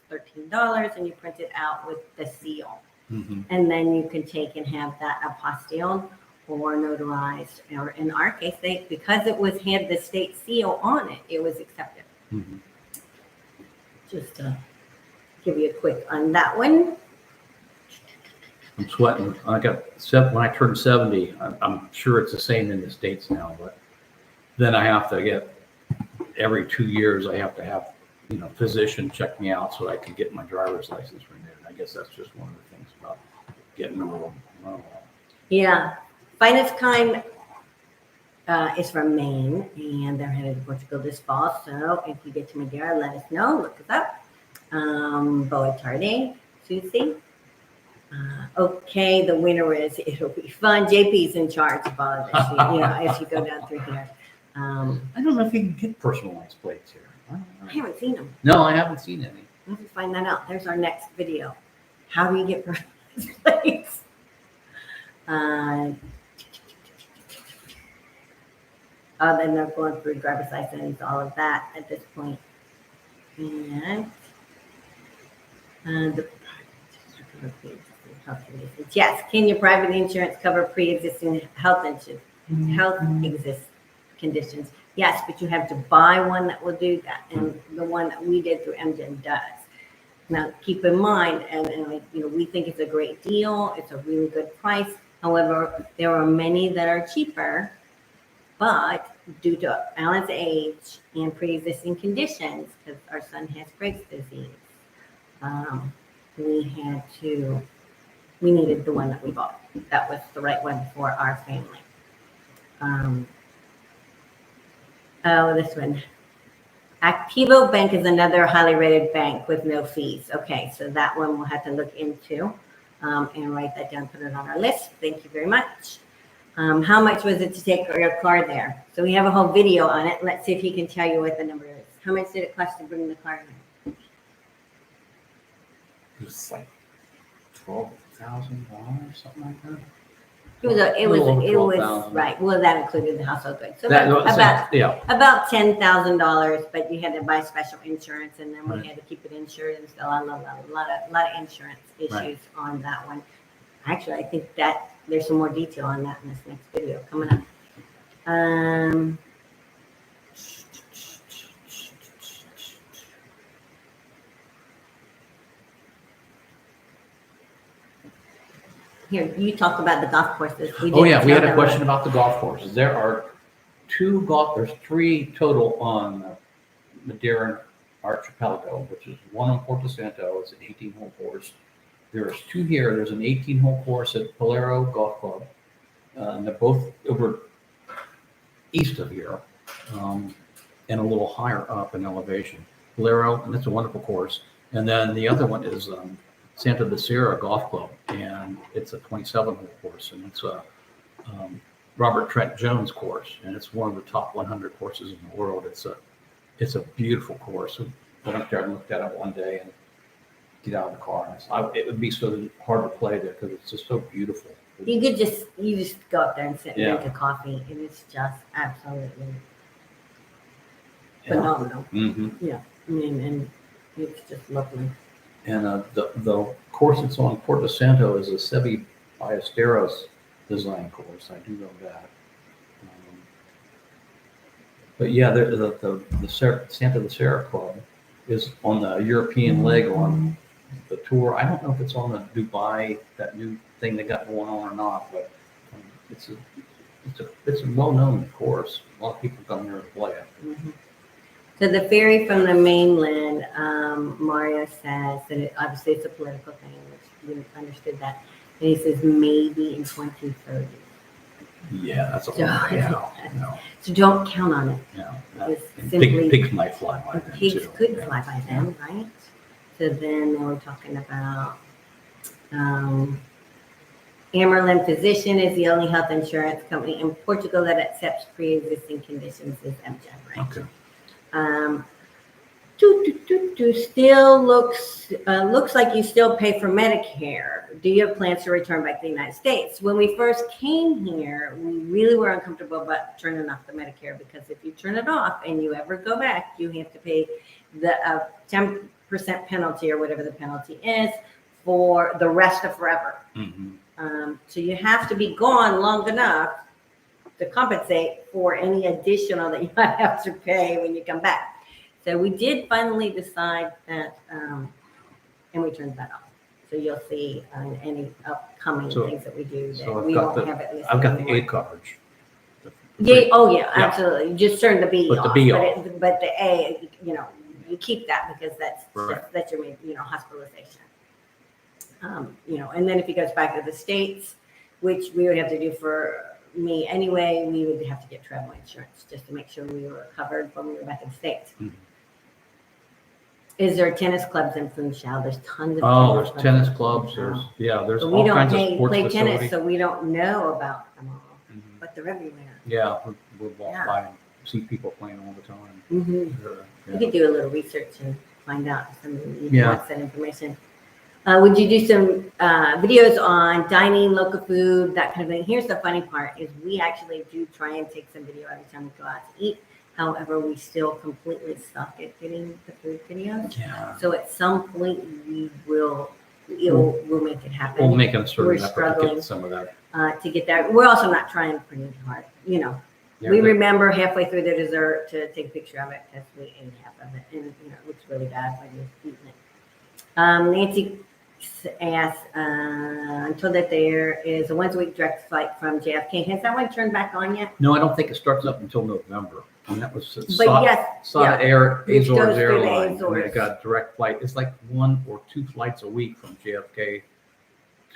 Speaker 2: $13, and you print it out with the seal.
Speaker 1: Mm-hmm.
Speaker 2: And then you can take and have that apostilled or notarized, or in our case, because it had the state seal on it, it was accepted.
Speaker 1: Mm-hmm.
Speaker 2: Just to give you a quick on that one.
Speaker 1: I'm sweating. When I turned 70, I'm sure it's the same in the States now, but then I have to get, every 2 years, I have to have, physician check me out so I can get my driver's license renewed. I guess that's just one of the things about getting old.
Speaker 2: Yeah. Finest Kind is from Maine, and they're headed to Portugal this fall. So if you get to Madeira, let us know. Look us up. Boa tarde, Susie. Okay, the winner is, it'll be fun. JP's in charge of all of this, as you go down through here.
Speaker 1: I don't know if you can get personalized plates here.
Speaker 2: I haven't seen them.
Speaker 1: No, I haven't seen any.
Speaker 2: Let's find that out. There's our next video. How do you get personalized plates? Then they're going through driver's license, all of that at this point. And the health conditions. Yes, can your private insurance cover pre-existing health conditions? Yes, but you have to buy one that will do that, and the one that we did through MGen does. Now, keep in mind, and we think it's a great deal. It's a really good price. However, there are many that are cheaper, but due to Alan's age and pre-existing conditions, because our son has Graves' disease, we needed the one that we bought. That was the right one for our family. This one. Activo Bank is another highly rated bank with no fees. Okay, so that one we'll have to look into and write that down, put it on our list. Thank you very much. How much was it to take your car there? So we have a whole video on it. Let's see if he can tell you what the number is. How much did it cost to bring the car in?
Speaker 1: It was like $12,000, something like that.
Speaker 2: It was right. Well, that included the household goods. So about $10,000, but you had to buy special insurance, and then we had to keep it insured, and so a lot of insurance issues on that one. Actually, I think that there's some more detail on that in this next video coming up. Here, you talked about the golf courses.
Speaker 1: We had a question about the golf courses. There's 3 total on Madeira Archipelago, which is one on Porto Santo. It's an 18-hole course. There's 2 here. There's an 18-hole course at Polero Golf Club. And they're both over east of here and a little higher up in elevation. Polero, and it's a wonderful course. And then the other one is Santa de Sierra Golf Club, and it's a 27-hole course, and it's a Robert Trent Jones course, and it's one of the top 100 courses in the world. It's a beautiful course. I went there and looked at it one day and get out of the car. And it would be so hard to play there because it's just so beautiful.
Speaker 2: You just go up there and sit and drink a coffee, and it's just absolutely phenomenal. Mm-hmm. Yeah, I mean, and it's just lovely.
Speaker 1: And the course that's on Porto Santo is a Sebi Ballesteros design course. I do know that. But yeah, the Santa de Sierra Club is on the European leg on the tour. I don't know if it's on the Dubai, that new thing they got going on or not, but it's a well-known course. A lot of people come here to play it.
Speaker 2: Mm-hmm. So the ferry from the mainland, Mario says that obviously it's a political thing, which we understood that. And he says maybe in 2030.
Speaker 1: Yeah, that's a long no.
Speaker 2: So don't count on it.
Speaker 1: No,
Speaker 2: Pigs
Speaker 1: might fly by then.
Speaker 2: Pigs could fly by then, right? So then they were talking about Amerlin Physician is the only health insurance company in Portugal that accepts pre-existing conditions as MGen, right?
Speaker 1: Okay.
Speaker 2: Still looks like you still pay for Medicare. Do you have plans to return back to the United States? When we first came here, we really were uncomfortable about turning off the Medicare, because if you turn it off and you ever go back, you have to pay the 10% penalty or whatever the penalty is for the rest of forever. So you have to be gone long enough to compensate for any additional that you might have to pay when you come back. So we did finally decide that, and we turned that off. So you'll see on any upcoming things that we do that we won't have it listed.
Speaker 1: I've got the A coverage.
Speaker 2: Yeah. Oh yeah, absolutely. You just turn the B
Speaker 1: But
Speaker 2: off.
Speaker 1: the B off.
Speaker 2: But the A, you keep that, because that's
Speaker 1: Right.
Speaker 2: that's your hospitalization. And then if he goes back to the States, which we would have to do for me anyway, we would have to get travel insurance just to make sure we were covered when we were back in the States. Is there tennis clubs in Funchal? There's tons of
Speaker 1: There's tennis clubs. There's
Speaker 2: but
Speaker 1: all
Speaker 2: we don't
Speaker 1: kinds of sports
Speaker 2: play
Speaker 1: facilities.
Speaker 2: tennis, so we don't know about them all. But they're everywhere.
Speaker 1: Yeah, we'll walk by and see people playing all the time.
Speaker 2: You could do a little research and find out if somebody wants that information. Would you do some videos on dining, local food, that kind of thing? Here's the funny part is we actually do try and take some video every time we go out to eat. However, we still completely suck at getting the food videos.
Speaker 1: Yeah.
Speaker 2: So at some point we'll make it happen.
Speaker 1: We'll make a certain
Speaker 2: We're
Speaker 1: effort to
Speaker 2: struggling
Speaker 1: get some of that.
Speaker 2: to get that. We're also not trying pretty hard.
Speaker 1: Yeah,
Speaker 2: we remember halfway through the dessert to take a picture of it, because we ate half of it, and it looks really bad when you're eating it. Nancy asked, I'm told that there is a once-a-week direct flight from JFK. Has that one turned back on yet?
Speaker 1: No, I don't think it starts up until November. And that was
Speaker 2: But
Speaker 1: Air,
Speaker 2: Which goes
Speaker 1: Azores
Speaker 2: through the
Speaker 1: Airlines. And they
Speaker 2: Azores.
Speaker 1: got direct flight. It's like 1 or 2 flights a week from JFK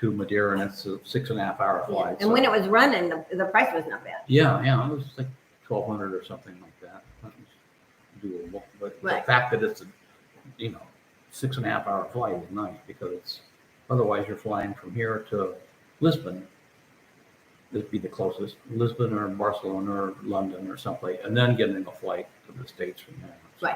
Speaker 1: to Madeira, and it's a 6.5 hour flight.
Speaker 2: And when it was running, the price was not bad.
Speaker 1: Yeah, it was like 1,200 or something like that. That was doable. But the fact that it's a 6.5 hour flight is nice, because otherwise you're flying from here to Lisbon. This would be the closest, Lisbon or Barcelona or London or someplace, and then getting a flight to the States from there. So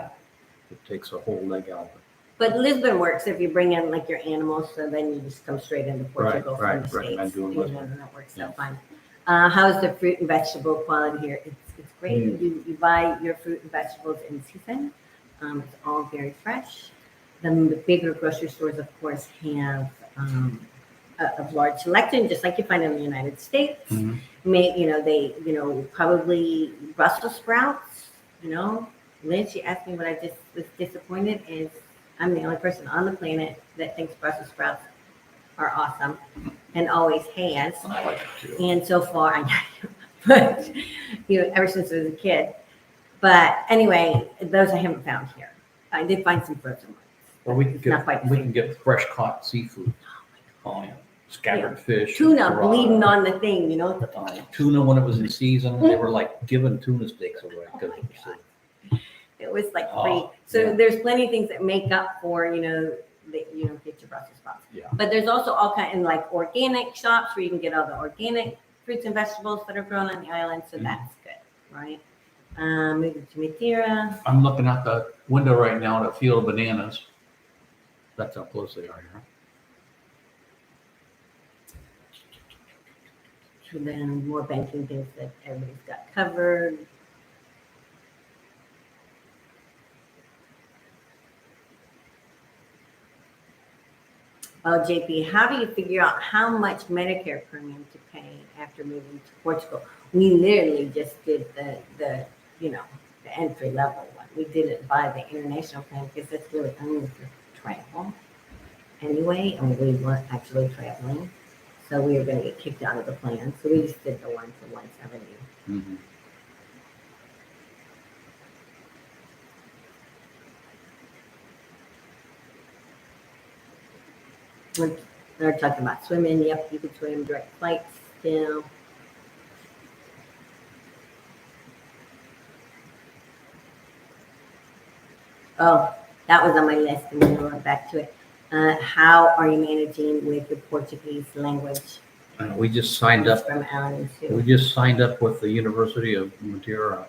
Speaker 1: it takes a whole leg out of it.
Speaker 2: But Lisbon works if you bring in like your animals, so then you just come straight into Portugal from the States.
Speaker 1: I'm doing Lisbon.
Speaker 2: That works out fine. How's the fruit and vegetable quality here? It's great. You buy your fruit and vegetables in season. It's all very fresh. Then the bigger grocery stores, of course, have a large selection, just like you find in the United States. Probably Brussels sprouts. Liz, she asked me what I just was disappointed is I'm the only person on the planet that thinks Brussels sprouts are awesome and always has.
Speaker 1: I like it too.
Speaker 2: And so far, I know, but ever since I was a kid. But anyway, those I haven't found here. I did find some frozen ones.
Speaker 1: Or we can get fresh caught seafood. Scattered fish.
Speaker 2: Tuna bleeding on the thing,
Speaker 1: Tuna when it was in season, they were like giving tuna steaks away.
Speaker 2: It was like free. So there's plenty of things that make up for, that you don't get your Brussels sprouts.
Speaker 1: Yeah.
Speaker 2: But there's also all kinds of like organic shops where you can get all the organic fruits and vegetables that are grown on the island. So that's good, right? Moving to Madeira.
Speaker 1: I'm looking out the window right now at a field of bananas. That's how close they are here.
Speaker 2: And then more banking things that everybody's got covered. Oh, JP, how do you figure out how much Medicare premium to pay after moving to Portugal? We literally just did the entry level one. We didn't buy the international plan because it's really only for travel anyway, and we weren't actually traveling. So we were going to get kicked out of the plan. So we just did the one for 170. They're talking about swimming. Yep, you could swim direct flights still. Oh, That was on my list, and then I went back to it. How are you managing with the Portuguese language?
Speaker 1: We just signed
Speaker 2: That's
Speaker 1: up.
Speaker 2: from Alan and Sue.
Speaker 1: We just signed up with the University of Madeira,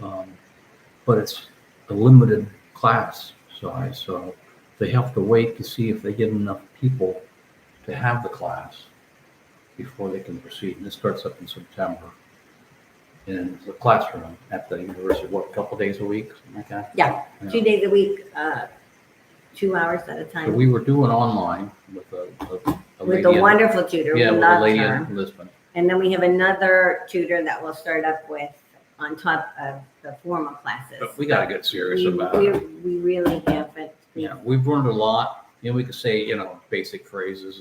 Speaker 1: but it's a limited class size, so they have to wait to see if they get enough people to have the class before they can proceed. And this starts up in September. And it's a classroom at the university, what, a couple days a week, something like that?
Speaker 2: Yeah, 2 days a week, 2 hours at a
Speaker 1: So
Speaker 2: time.
Speaker 1: we were doing online with a
Speaker 2: With
Speaker 1: lady
Speaker 2: a wonderful tutor.
Speaker 1: yeah,
Speaker 2: We
Speaker 1: with a
Speaker 2: loved
Speaker 1: lady
Speaker 2: her.
Speaker 1: in Lisbon.
Speaker 2: And then we have another tutor that we'll start up with on top of the formal classes.
Speaker 1: But we got to get serious
Speaker 2: we,
Speaker 1: about
Speaker 2: we,
Speaker 1: it.
Speaker 2: we really haven't.
Speaker 1: Yeah, we've learned a lot. You know, we could say, you know, basic phrases,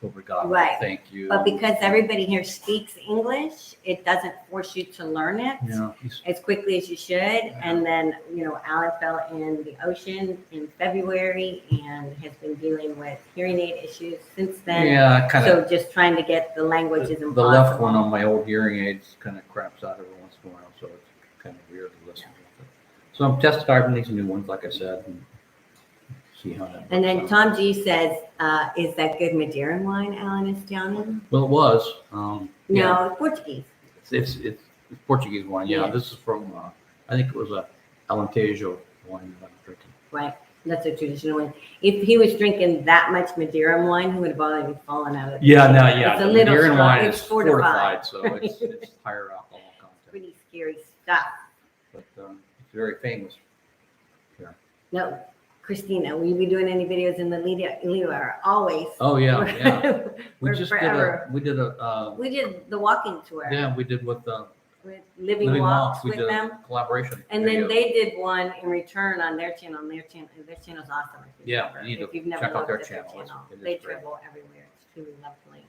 Speaker 1: obrigado,
Speaker 2: Right.
Speaker 1: thank you.
Speaker 2: But because everybody here speaks English, it doesn't force you to learn it
Speaker 1: Yeah,
Speaker 2: as quickly as you should. And then, you know, Alan fell in the ocean in February and has been dealing with hearing aid issues since then.
Speaker 1: yeah, kind
Speaker 2: So
Speaker 1: of.
Speaker 2: just trying to get the language is
Speaker 1: The
Speaker 2: impossible.
Speaker 1: left one on my old hearing aids kind of craps out every once in a while, so it's kind of weird to listen to. So I'm test driving these new ones, like I said, and see how that.
Speaker 2: And then
Speaker 1: works out.
Speaker 2: Tom G says, is that good Madeiran wine Alan is down in?
Speaker 1: Well, it was. Yeah,
Speaker 2: No, Portuguese.
Speaker 1: it's Portuguese wine. Yeah,
Speaker 2: Yeah.
Speaker 1: this is from. I think it was a Alentejo wine that I'm drinking.
Speaker 2: Right. That's a traditional one. If he was drinking that much Madeiran wine, he would have already fallen out of the
Speaker 1: Yeah,
Speaker 2: table.
Speaker 1: no, yeah.
Speaker 2: It's a
Speaker 1: the
Speaker 2: little
Speaker 1: Madeiran
Speaker 2: strong.
Speaker 1: wine
Speaker 2: It's
Speaker 1: is
Speaker 2: fortified.
Speaker 1: so it's higher alcohol content.
Speaker 2: Pretty scary stuff.
Speaker 1: But it's very famous. here.
Speaker 2: No, Christina, will you be doing any videos in the Lido? Always.
Speaker 1: Oh yeah, yeah. We
Speaker 2: We're
Speaker 1: just
Speaker 2: forever.
Speaker 1: we did a
Speaker 2: We did the walking tour
Speaker 1: yeah, we did with
Speaker 2: with Living
Speaker 1: Living
Speaker 2: Walks
Speaker 1: Walks. We
Speaker 2: with
Speaker 1: did
Speaker 2: them.
Speaker 1: a collaboration.
Speaker 2: And
Speaker 1: video.
Speaker 2: then they did one in return on their channel. And their channel's awesome.
Speaker 1: Yeah, you need to
Speaker 2: if you've never
Speaker 1: check out
Speaker 2: looked
Speaker 1: their
Speaker 2: at
Speaker 1: channel. It is
Speaker 2: They
Speaker 1: great.
Speaker 2: travel everywhere. It's truly lovely.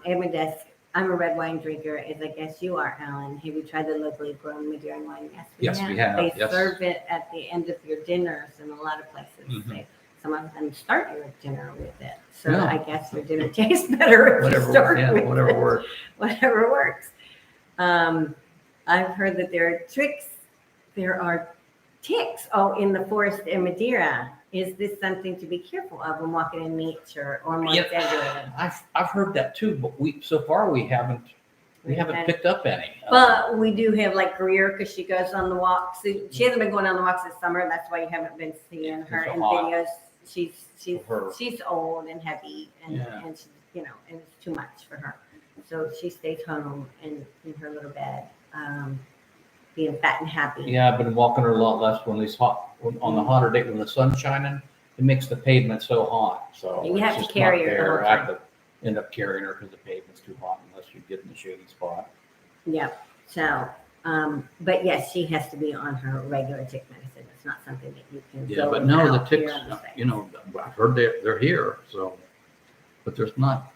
Speaker 2: Amadeus, I'm a red wine drinker, as I guess you are, Alan. Have you tried the locally grown Madeiran wine?
Speaker 1: Yes, we have,
Speaker 2: They
Speaker 1: yes.
Speaker 2: serve it at the end of your dinners in a lot of places.
Speaker 1: Mhm.
Speaker 2: Some of them start your dinner with it. So
Speaker 1: Yeah.
Speaker 2: I guess your dinner tastes better if you start with
Speaker 1: whatever
Speaker 2: it.
Speaker 1: works.
Speaker 2: Whatever works. I've heard that there are tricks. There are ticks. Oh, in the forest in Madeira. Is this something to be careful of when walking in nature or more
Speaker 1: Yeah.
Speaker 2: exaggerated?
Speaker 1: I've heard that too, but so far we haven't
Speaker 2: Okay.
Speaker 1: picked up any.
Speaker 2: But we do have like Grier because she goes on the walks. She hasn't been going on the walks this summer. That's why you haven't been seeing her
Speaker 1: It's
Speaker 2: in
Speaker 1: hot
Speaker 2: videos.
Speaker 1: for her.
Speaker 2: She's old and heavy and
Speaker 1: Yeah.
Speaker 2: and she, you know, and it's too much for her. So she stays home and in her little bed, being fat and happy.
Speaker 1: Yeah, I've been walking her a lot less when it's hot on the hotter day when the sun's shining. It makes the pavement so hot. So
Speaker 2: You
Speaker 1: it's
Speaker 2: have to
Speaker 1: just
Speaker 2: carry
Speaker 1: not
Speaker 2: her the
Speaker 1: there.
Speaker 2: whole
Speaker 1: I have to end up carrying her because the pavement's too hot unless you get in the shady spot.
Speaker 2: Yeah. So, but yes, she has to be on her regular tick medicine. It's not something that you can.
Speaker 1: Yeah,
Speaker 2: go
Speaker 1: but no, the
Speaker 2: without here
Speaker 1: ticks.
Speaker 2: on the site.
Speaker 1: You know, I've heard they're here. So, but there's not.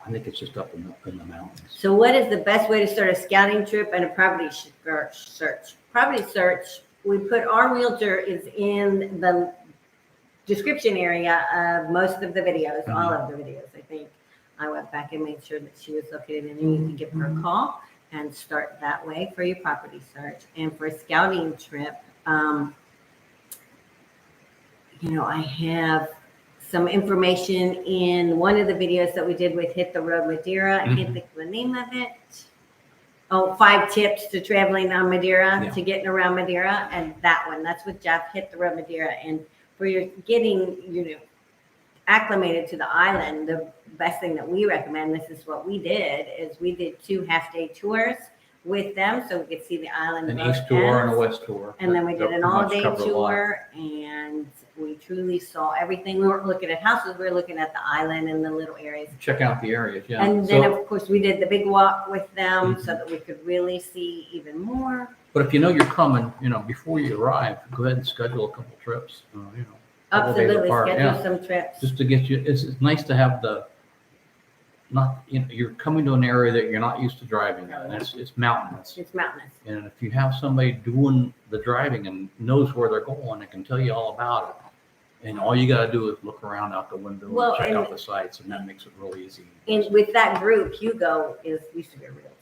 Speaker 1: I think it's just up in the mountains.
Speaker 2: So what is the best way to start a scouting trip and a property search? Property search, we put our realtor is in the description area of most of the videos, all of the videos, I think. I went back and made sure that she was located and you can give her a call and start that way for your property search. And for a scouting trip, you know, I have some information in one of the videos that we did with Hit the Road Madeira. I can't think of the name of it. Oh, 5 tips to traveling on Madeira,
Speaker 1: Yeah.
Speaker 2: to getting around Madeira. And that one, that's with Jeff, Hit the Road Madeira. And for your getting, you know, acclimated to the island, the best thing that we recommend, this is what we did, is we did 2 half-day tours with them so we could see the island.
Speaker 1: An
Speaker 2: both
Speaker 1: east tour and a
Speaker 2: ends.
Speaker 1: west tour.
Speaker 2: And then we did an
Speaker 1: Pretty much
Speaker 2: all-day
Speaker 1: covered a lot.
Speaker 2: tour, and we truly saw everything. We weren't looking at houses, we were looking at the island and the little areas.
Speaker 1: Check out the areas, yeah.
Speaker 2: And then,
Speaker 1: So,
Speaker 2: of course, we did the big walk with them
Speaker 1: Mhm.
Speaker 2: so that we could really see even more.
Speaker 1: but if you know you're coming, you know, before you arrive, go ahead and schedule a couple trips. You know, couple days
Speaker 2: Absolutely,
Speaker 1: apart,
Speaker 2: schedule
Speaker 1: yeah.
Speaker 2: some trips.
Speaker 1: Just to get you. It's nice to have you're coming to an area that you're not used to driving in. And it's mountainous.
Speaker 2: It's mountainous.
Speaker 1: And if you have somebody doing the driving and knows where they're going and can tell you all about it, and all you got to do is look around out the window
Speaker 2: Well,
Speaker 1: and check
Speaker 2: and-
Speaker 1: out the sites, and that makes it real easy.
Speaker 2: And with that group, Hugo used to be a realtor.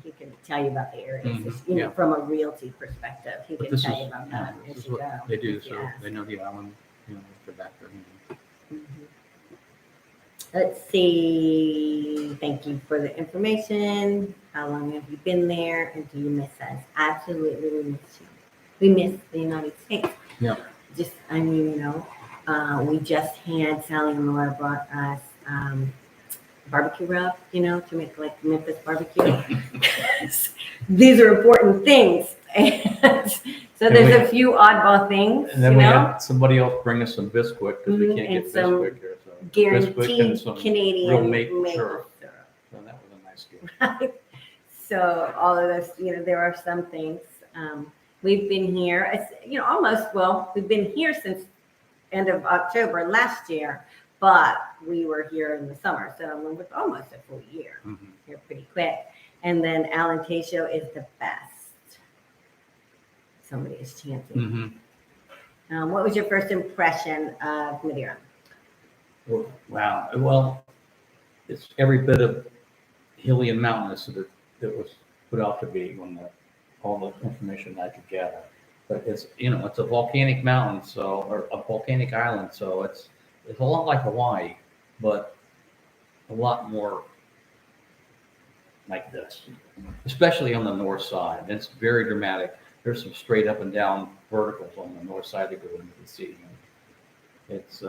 Speaker 2: he can tell you about the areas,
Speaker 1: Mhm,
Speaker 2: you know,
Speaker 1: yeah.
Speaker 2: from a realty perspective. He
Speaker 1: But
Speaker 2: can
Speaker 1: this
Speaker 2: tell
Speaker 1: is,
Speaker 2: you about
Speaker 1: yeah,
Speaker 2: that
Speaker 1: this
Speaker 2: as
Speaker 1: is
Speaker 2: you
Speaker 1: what
Speaker 2: go.
Speaker 1: they do,
Speaker 2: if you
Speaker 1: so
Speaker 2: ask.
Speaker 1: they know the island, you know, the back there.
Speaker 2: Mhm. Let's see. Thank you for the information. How long have you been there, and do you miss us? Absolutely, we miss you. We miss the United States.
Speaker 1: Yeah.
Speaker 2: Just, I mean, you know, we just had Sally and Laura brought us barbecue rub, you know, to make like Memphis barbecue. These are important things. And so
Speaker 1: And
Speaker 2: there's
Speaker 1: we-
Speaker 2: a few oddball things,
Speaker 1: And then
Speaker 2: you
Speaker 1: we
Speaker 2: know,
Speaker 1: had somebody else bring us some Bisquick, because we
Speaker 2: Mhm,
Speaker 1: can't
Speaker 2: and
Speaker 1: get
Speaker 2: some
Speaker 1: Bisquick here, so. Bisquick and
Speaker 2: guaranteed
Speaker 1: some
Speaker 2: Canadian
Speaker 1: real maple
Speaker 2: maple
Speaker 1: syrup.
Speaker 2: syrup.
Speaker 1: So that was a nice gift.
Speaker 2: Right? So all of those, you know, there are some things. We've been here, it's, you know, almost, well, we've been here since end of October last year, but we were here in the summer, so it was almost a full year.
Speaker 1: Mhm.
Speaker 2: Here pretty quick. And then Alan Show is the best. Somebody is chanting.
Speaker 1: Mhm.
Speaker 2: What was your first impression of Madeira?
Speaker 1: Wow. Well, it's every bit of hilly and mountainous that it was put out to be when all the information I could gather. But it's, you know, it's a volcanic mountain, so, or a volcanic island, so it's a lot like Hawaii, but a lot more like this, especially on the north side. It's very dramatic. There's some straight up and down verticals on the north side that go into the sea. It's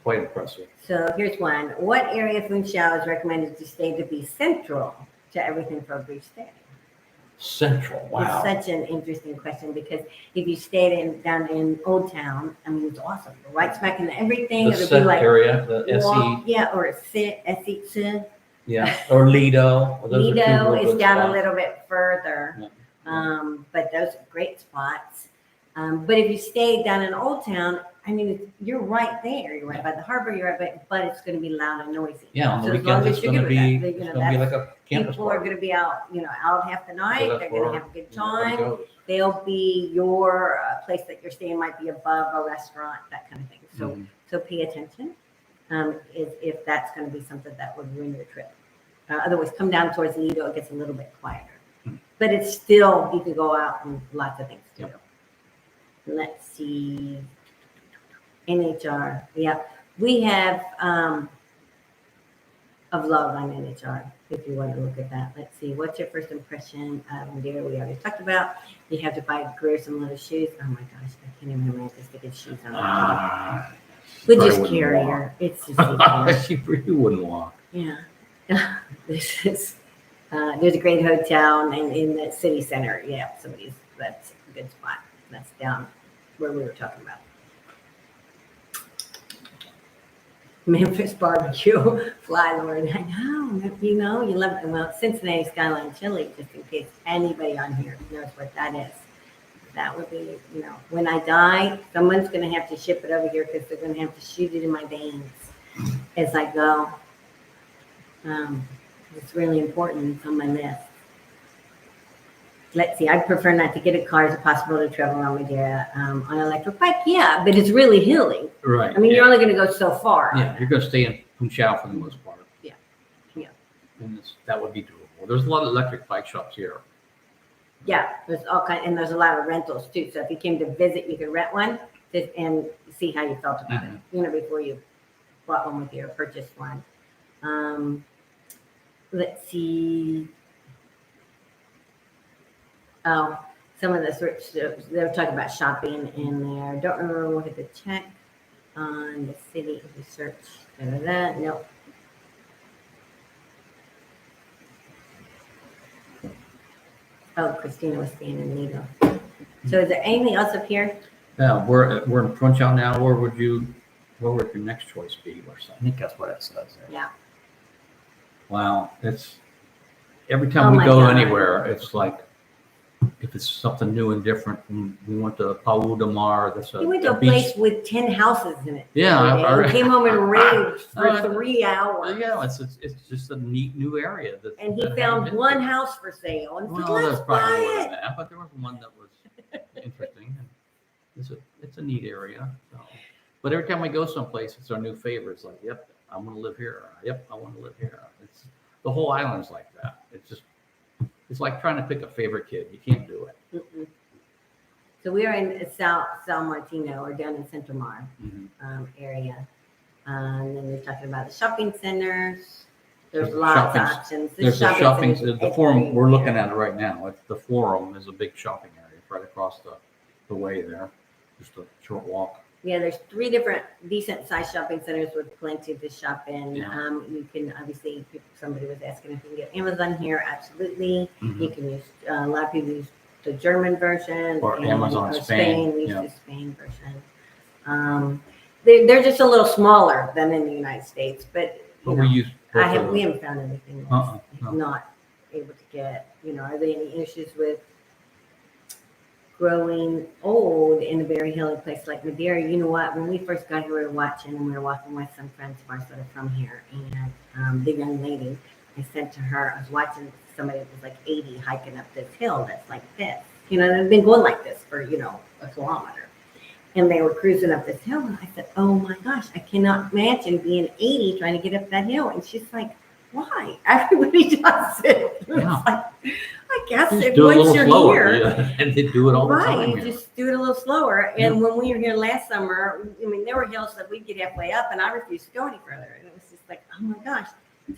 Speaker 1: quite impressive.
Speaker 2: So here's one. What area of Funchal is recommended to stay to be central to everything for a brief stay?
Speaker 1: Central, wow.
Speaker 2: It's such an interesting question because if you stayed down in Old Town, I mean, it's awesome. Right smack in everything.
Speaker 1: The
Speaker 2: It'll
Speaker 1: set
Speaker 2: be like
Speaker 1: area, the
Speaker 2: walk,
Speaker 1: SE,
Speaker 2: yeah, or SE.
Speaker 1: yeah, or Lido. Those are two
Speaker 2: Lido
Speaker 1: real
Speaker 2: is
Speaker 1: good
Speaker 2: down a
Speaker 1: spots.
Speaker 2: little bit further,
Speaker 1: Yeah.
Speaker 2: but those are great spots. But if you stay down in Old Town, I mean, you're right there. You're right by the harbor. You're right, but it's going to be loud and noisy.
Speaker 1: Yeah, on the
Speaker 2: So as long
Speaker 1: weekends,
Speaker 2: as
Speaker 1: it's
Speaker 2: you're
Speaker 1: gonna
Speaker 2: good with
Speaker 1: be,
Speaker 2: that,
Speaker 1: it's
Speaker 2: you know,
Speaker 1: gonna be like
Speaker 2: that's,
Speaker 1: a campus
Speaker 2: people are
Speaker 1: party.
Speaker 2: going to be out, you know, out half the
Speaker 1: So
Speaker 2: night.
Speaker 1: that's
Speaker 2: They're going to
Speaker 1: where
Speaker 2: have a good
Speaker 1: everybody
Speaker 2: time.
Speaker 1: goes.
Speaker 2: They'll be your place that you're staying might be above a restaurant, that kind of thing. So,
Speaker 1: Mhm.
Speaker 2: so pay attention. If that's going to be something that would ruin your trip. Otherwise, come down towards Lido, it gets a little bit quieter.
Speaker 1: Hmm.
Speaker 2: But it's still, you can go out and lots of things to
Speaker 1: Yep.
Speaker 2: do. Let's see. NHR. Yeah. We have a vlog on NHR if you want to look at that. Let's see. What's your first impression of Madeira? We already talked about. You have to buy Grier some little shoes. Oh my gosh, I can't even imagine to get shoes on. We
Speaker 1: Probably
Speaker 2: just
Speaker 1: wouldn't
Speaker 2: carry
Speaker 1: walk.
Speaker 2: her. It's just easier.
Speaker 1: She really wouldn't walk.
Speaker 2: Yeah. This is, there's a great hotel in the city center. Yeah, that's a good spot. That's down where we were talking about. Memphis barbecue, fly lord. I know, you know, you love it. Well, Cincinnati Skyline Chili, just in case anybody on here knows what that is. That would be, you know, when I die, someone's going to have to ship it over here because they're going to have to shoot it in my veins as I go. It's really important. It's on my list. Let's see. I prefer not to get a car. Is it possible to travel around Madeira on an electric bike? Yeah, but it's really hilly.
Speaker 1: Right.
Speaker 2: I mean,
Speaker 1: yeah.
Speaker 2: you're only going to go so far.
Speaker 1: Yeah, you're going to stay in Funchal for the most part.
Speaker 2: Yeah, yeah.
Speaker 1: And that would be doable. There's a lot of electric bike shops here.
Speaker 2: Yeah, there's all kind, and there's a lot of rentals too. So if you came to visit, you could rent one and see how you felt about it. You know, before you bought one with you or purchased one. Let's see. Oh, some of the they were talking about shopping in there. Don't remember what to check on the city if you search. Nope. Oh, Christina was staying in Lido. So is there anything else up here?
Speaker 1: Yeah, we're in Funchal now. Where would your next choice be? Or something? I think that's what it says there.
Speaker 2: Yeah.
Speaker 1: Wow, it's every time we
Speaker 2: my
Speaker 1: go
Speaker 2: God.
Speaker 1: anywhere, it's like if it's something new and different. We went to Pau de Mar. That's
Speaker 2: He went to a
Speaker 1: beach.
Speaker 2: place with 10 houses in it.
Speaker 1: Yeah,
Speaker 2: and came home and raved for
Speaker 1: Oh,
Speaker 2: 3 hours.
Speaker 1: Yeah, it's just a neat new area.
Speaker 2: And he
Speaker 1: that I
Speaker 2: found
Speaker 1: haven't been
Speaker 2: one
Speaker 1: to.
Speaker 2: house for sale. And
Speaker 1: Well,
Speaker 2: said,
Speaker 1: there's
Speaker 2: let's
Speaker 1: probably
Speaker 2: buy
Speaker 1: more than
Speaker 2: it.
Speaker 1: that, but there was one that was interesting. And it's a neat area. So. But every time we go someplace, it's our new favorite. It's like, yep, I want to live here. Yep, I want to live here. It's the whole island's like that. It's just It's like trying to pick a favorite kid. You can't do it.
Speaker 2: Mm-mm. So we are in San Martino, or down in Central Mar area. And then we're talking about the shopping centers. There's lots of options.
Speaker 1: There's a shopping, the forum, we're looking at it right now. It's the forum is a big shopping area right across the way there. Just a short walk.
Speaker 2: Yeah, there's 3 different decent sized shopping centers with plenty to shop in.
Speaker 1: Yeah.
Speaker 2: You can obviously, somebody was asking if you can get Amazon here. Absolutely. You can use, a lot of people use the German version.
Speaker 1: Or Amazon Spain.
Speaker 2: We use the Spain version. They're just a little smaller than in the United States, but you know,
Speaker 1: we use
Speaker 2: we haven't found anything that's not able to get, are there any issues with growing old in a very hilly place like Madeira? You know what? When we first got here, we were watching and we were walking with some friends of ours that are from here. And the young lady, I said to her, I was watching somebody that was like 80 hiking up this hill that's like this. They've been going like this for, a kilometer. And they were cruising up this hill. And I said, oh my gosh, I cannot imagine being 80 trying to get up that hill. And she's like, why? Everybody does it.
Speaker 1: Yeah.
Speaker 2: Like, I guess
Speaker 1: just
Speaker 2: once you're here.
Speaker 1: Yeah. And they do it all the time.
Speaker 2: Right, you just do it a little slower. And when we were here last summer, there were hills that we'd get halfway up and I refused to go any further. And it was just like, oh my gosh.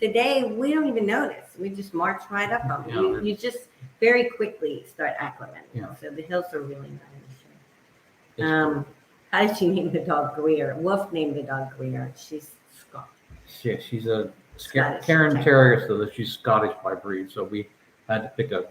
Speaker 2: Today, we don't even notice. We just march right up them.
Speaker 1: Yeah.
Speaker 2: You just very quickly start acclimating.
Speaker 1: Yeah.
Speaker 2: So the hills are really not an issue. How did she name the dog Grier? Wolf named the dog Grier. She's Scottish.
Speaker 1: Yeah, she's a
Speaker 2: Scottish
Speaker 1: Cairn Terrier, so that she's Scottish by breed. So we had to pick a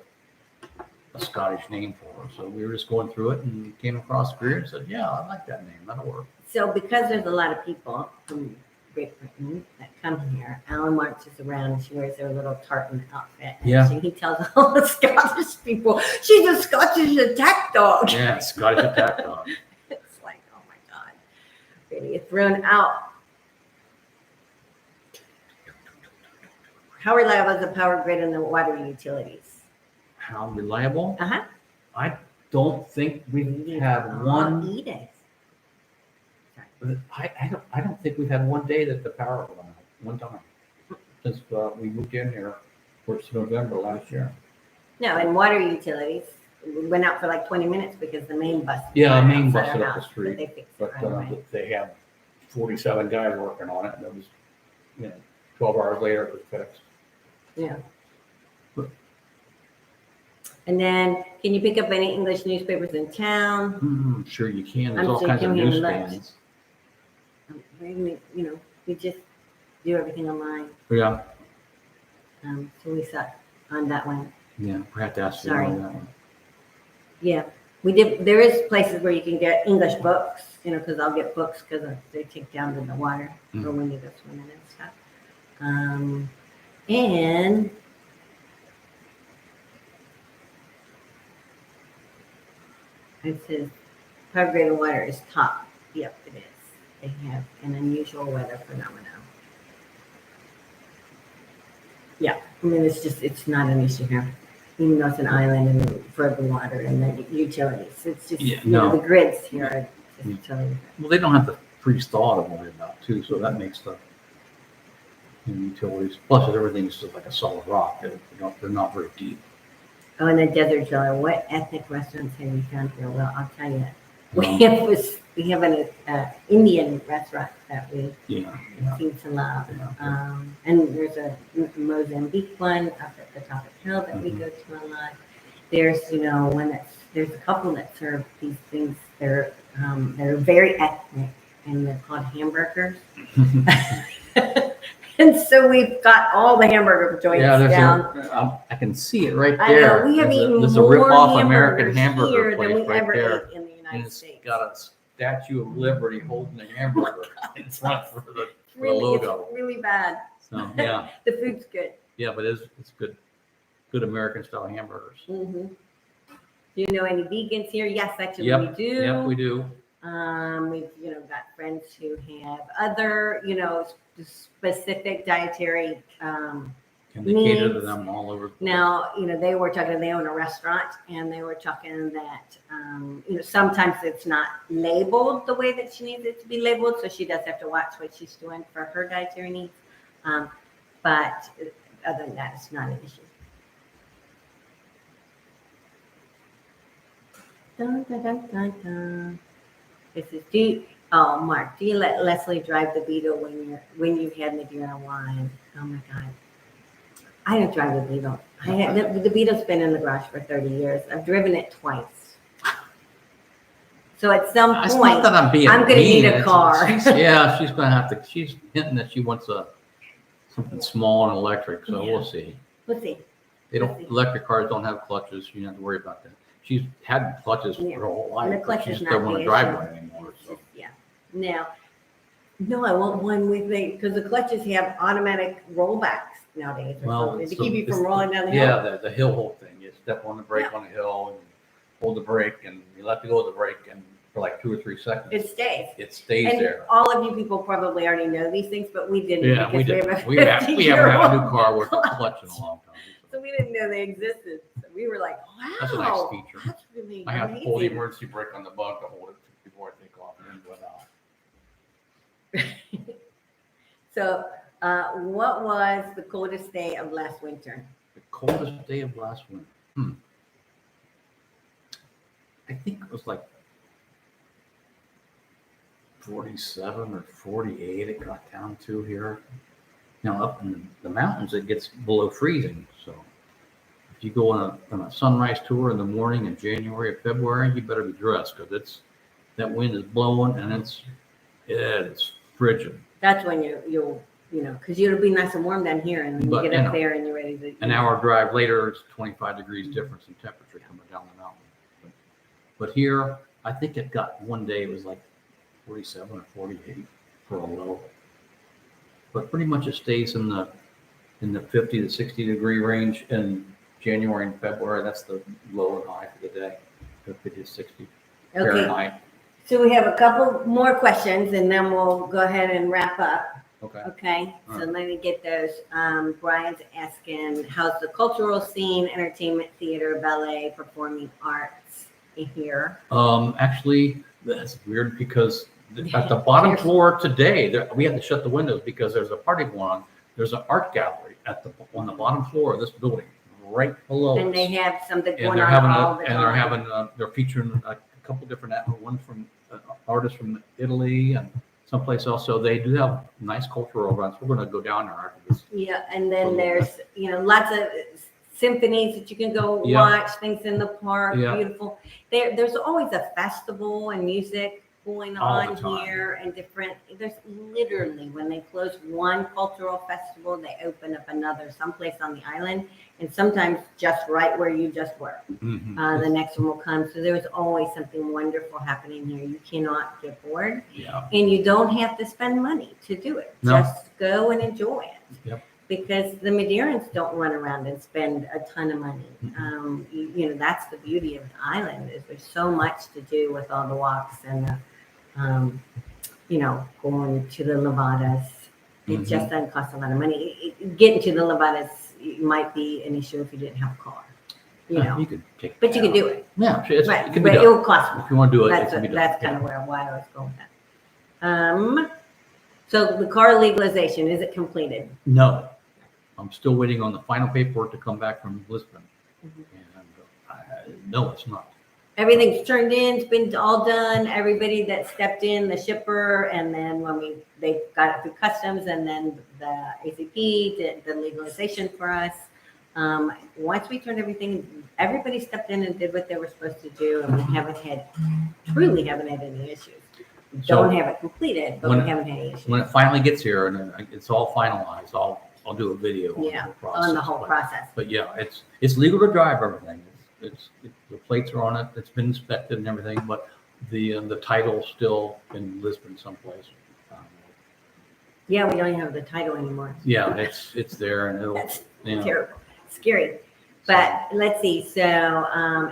Speaker 1: Scottish name for her. So we were just going through it and came across Grier and said, yeah, I like that name. That'll work.
Speaker 2: So because there's a lot of people from Great Britain that come here, Alan marches around and she wears her little tartan outfit. And he tells all the Scottish people, she's a Scottish attack dog.
Speaker 1: Yeah, Scottish attack dog.
Speaker 2: It's like, oh my God. Ready to get thrown out. How reliable is the power grid and the water utilities?
Speaker 1: How reliable?
Speaker 2: Uh-huh.
Speaker 1: I don't think we've had one.
Speaker 2: Edith.
Speaker 1: I don't think we've had one day that the power went out. One time since we moved in here, first November last year.
Speaker 2: No, and water utilities went out for like 20 minutes because the main bus.
Speaker 1: Yeah, the main
Speaker 2: outside
Speaker 1: busted
Speaker 2: our
Speaker 1: up the
Speaker 2: house,
Speaker 1: street.
Speaker 2: But they fixed it
Speaker 1: But
Speaker 2: right away.
Speaker 1: they had 47 guys working on it, and it was 12 hours later it was fixed.
Speaker 2: Yeah. And then, can you pick up any English newspapers in town?
Speaker 1: Sure you can. There's
Speaker 2: I'm
Speaker 1: all kinds of
Speaker 2: thinking
Speaker 1: newsstands.
Speaker 2: We just do everything online.
Speaker 1: Yeah.
Speaker 2: So we suck on that one.
Speaker 1: Yeah, we have to ask you
Speaker 2: Sorry.
Speaker 1: on that one.
Speaker 2: Yeah, we did. There is places where you can get English books, because I'll get books because they take down to the water for when you go swimming and stuff. And it says power grid and water is top. Yep, it is. They have an unusual weather phenomenon. Yeah, it's not an issue here. Even though it's an island and for the water and the utilities. It's just, the grids here are just totally different.
Speaker 1: Well, they don't have the freeze-thaw to worry about, too, so that makes the utilities. Plus, everything's just like a solid rock. They're not very deep.
Speaker 2: Oh, and the desert killer. What ethnic restaurants have you found here? Well, I'll tell you. We have an Indian restaurant that we seem to love.
Speaker 1: Yeah.
Speaker 2: And there's a Mozambique one up at the top of the hill that we go to a lot. There's, there's a couple that serve these things. They're very ethnic and they're called hamburgers. And so we've got all the hamburger joints down.
Speaker 1: I can see it right
Speaker 2: I
Speaker 1: there.
Speaker 2: know, we have eaten
Speaker 1: there's
Speaker 2: more
Speaker 1: a rip-off American
Speaker 2: hamburgers
Speaker 1: hamburger
Speaker 2: here than
Speaker 1: place
Speaker 2: we
Speaker 1: right
Speaker 2: ever
Speaker 1: there.
Speaker 2: ate in the United
Speaker 1: And it's
Speaker 2: States.
Speaker 1: got a Statue of Liberty holding a hamburger in front for the
Speaker 2: Really,
Speaker 1: logo.
Speaker 2: it's really bad.
Speaker 1: So yeah,
Speaker 2: The food's good.
Speaker 1: yeah, but it's good American style hamburgers.
Speaker 2: Mm-hmm. Do you know any vegans here? Yes, actually we do.
Speaker 1: Yep, we do.
Speaker 2: We've got friends who have other, specific dietary
Speaker 1: Can they cater to
Speaker 2: needs.
Speaker 1: them all over?
Speaker 2: Now, they were talking, they own a restaurant and they were talking that, sometimes it's not labeled the way that she needs it to be labeled. So she does have to watch what she's doing for her dietary needs. But other than that, it's not an issue. Dun, dun, dun, dun, dun. This is oh, Mark, do you let Leslie drive the Beetle when you had Madeira wine? Oh my God. I don't drive the Beetle. The Beetle's been in the garage for 30 years. I've driven it twice. So at some
Speaker 1: It's
Speaker 2: point,
Speaker 1: not that I'm being
Speaker 2: I'm going to
Speaker 1: mean.
Speaker 2: need a car.
Speaker 1: She's going to have to. She's hinting that she wants something small and electric. So we'll see.
Speaker 2: We'll see.
Speaker 1: Electric cars don't have clutches. You don't have to worry about that. She's had clutches for her whole life.
Speaker 2: And the clutch
Speaker 1: She
Speaker 2: is
Speaker 1: just
Speaker 2: not
Speaker 1: don't want
Speaker 2: the
Speaker 1: to drive
Speaker 2: issue.
Speaker 1: one anymore. So.
Speaker 2: Yeah. Now, no, I want one with because the clutches have automatic rollbacks nowadays or something to keep you from rolling down the hill.
Speaker 1: Yeah, the hill hold thing. You step on the brake on the hill and hold the brake, and you let go of the brake, and for like 2 or 3 seconds,
Speaker 2: It stays.
Speaker 1: It stays
Speaker 2: And
Speaker 1: there.
Speaker 2: all of you people probably already know these things, but we didn't.
Speaker 1: Yeah, we
Speaker 2: because
Speaker 1: did. We haven't had a new car with a clutch in a long time.
Speaker 2: So we didn't know they existed. So we were like, wow.
Speaker 1: That's a nice feature.
Speaker 2: That's really
Speaker 1: I have to pull the
Speaker 2: amazing.
Speaker 1: emergency brake on the bug to hold it before I take off, and then go out.
Speaker 2: So, what was the coldest day of last winter?
Speaker 1: The coldest day of last winter. I think it was like 47 or 48 it got down to here. Now up in the mountains it gets below freezing. So if you go on a sunrise tour in the morning in January or February, you better be dressed because that wind is blowing and it's frigid.
Speaker 2: That's when you'll because it'll be nice and warm down here, and then you get up there and you're ready to.
Speaker 1: An hour drive later, it's 25 degrees difference in temperature coming down the mountain. But here, I think it got one day it was like 47 or 48 for a low. But pretty much it stays in the 50 to 60 degree range in January and February. That's the low and high for the day, 50 to 60 Fahrenheit.
Speaker 2: So we have a couple more questions, and then we'll go ahead and wrap up. Okay. So let me get those. Brian's asking, how's the cultural scene, entertainment, theater, ballet, performing arts here?
Speaker 1: Actually, that's weird because at the bottom floor today, we had to shut the windows because there's a party going on. There's an art gallery on the bottom floor of this building, right below.
Speaker 2: And they have something going
Speaker 1: they're
Speaker 2: on all the time.
Speaker 1: And they're featuring a couple different one from artists from Italy and someplace else. So they do have nice cultural events. We're going to go down there after this.
Speaker 2: Yeah, and then there's lots of symphonies that you can go watch, things in the park, beautiful. There's always a festival and music going on here, and there's literally, when they close one cultural festival, they open up another someplace on the island, and sometimes just right where you just were. The next one will come. So there's always something wonderful happening here. You cannot get bored, and you don't have to spend money to do it.
Speaker 1: No.
Speaker 2: Just go and enjoy it.
Speaker 1: Yep.
Speaker 2: Because the Madeirans don't run around and spend a ton of money. That's the beauty of the island, is there's so much to do with all the walks and the going to the Levadas. It just doesn't cost a lot of money. Getting to the Levadas might be an issue if you didn't have a car.
Speaker 1: You could take
Speaker 2: but you could do it.
Speaker 1: Yeah,
Speaker 2: Right,
Speaker 1: it can
Speaker 2: but
Speaker 1: be
Speaker 2: it
Speaker 1: done.
Speaker 2: will cost more.
Speaker 1: If you want to do it,
Speaker 2: That's
Speaker 1: it can be done.
Speaker 2: that's kind of why I was going with that. So the car legalization, is it completed?
Speaker 1: No, I'm still waiting on the final paperwork to come back from Lisbon. And no, it's not.
Speaker 2: Everything's turned in, it's been all done. Everybody that stepped in, the shipper, and then when they got it through customs, and then the ACP did the legalization for us. Once we turned everybody stepped in and did what they were supposed to do, and we truly haven't had any issues. Don't have it completed, but we haven't had any issues.
Speaker 1: When it finally gets here and it's all finalized, I'll do a video
Speaker 2: on the whole process.
Speaker 1: But it's legal to drive everything. The plates are on it. It's been inspected and everything, but the title's still in Lisbon someplace.
Speaker 2: We don't even have the title anymore.
Speaker 1: Yeah, it's there, and
Speaker 2: That's terrible, scary. But let's see. So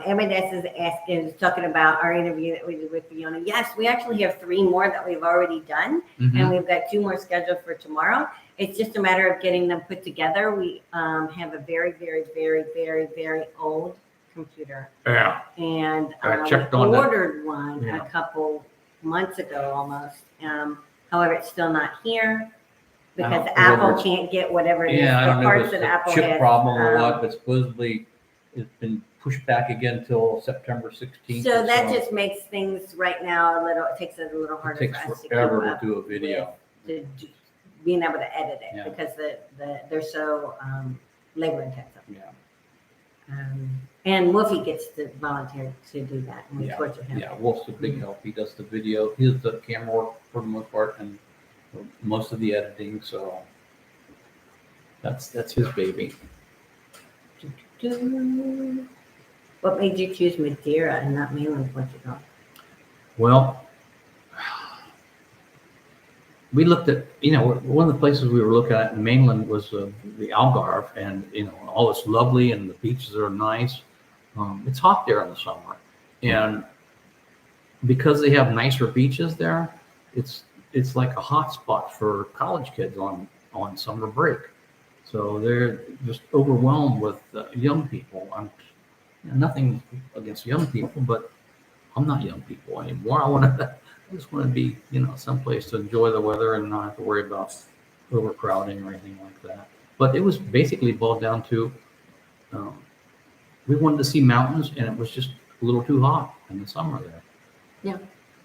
Speaker 2: Amadeus is talking about our interview that we did with Fiona. Yes, we actually have 3 more that we've already done, and we've got 2 more scheduled for tomorrow. It's just a matter of getting them put together. We have a very, very, very, very, very old computer.
Speaker 1: Yeah.
Speaker 2: And
Speaker 1: checked
Speaker 2: we
Speaker 1: on
Speaker 2: ordered one a couple months ago almost. However, it's still not here because Apple can't get whatever it is.
Speaker 1: I
Speaker 2: The
Speaker 1: don't know
Speaker 2: parts
Speaker 1: if
Speaker 2: that
Speaker 1: it's a
Speaker 2: Apple
Speaker 1: chip
Speaker 2: has,
Speaker 1: problem or what, but supposedly it's been pushed back again till September 16th.
Speaker 2: So that just makes things right now it takes it a little
Speaker 1: it
Speaker 2: harder
Speaker 1: takes
Speaker 2: for us to
Speaker 1: forever
Speaker 2: keep
Speaker 1: to
Speaker 2: up
Speaker 1: do a video.
Speaker 2: with being able to edit it
Speaker 1: Yeah.
Speaker 2: because they're so labor intensive.
Speaker 1: Yeah.
Speaker 2: And Wolfie gets to volunteer to do that, and we
Speaker 1: Yeah.
Speaker 2: torture him.
Speaker 1: Yeah, Wolf's a big help. He does the video, he does the camera work for the most part, and most of the editing. So that's his baby.
Speaker 2: What made you choose Madeira and not mainland Portugal?
Speaker 1: Well, we looked at, one of the places we were looking at in mainland was the Algarve, and all it's lovely and the beaches are nice. It's hot there in the summer, and because they have nicer beaches there, it's like a hot spot for college kids on summer break. So they're just overwhelmed with young people. Nothing against young people, but I'm not young people anymore. I just want to be, someplace to enjoy the weather and not have to worry about overcrowding or anything like that. But it was basically boiled down to we wanted to see mountains, and it was just a little too hot in the summer there.
Speaker 2: Yeah.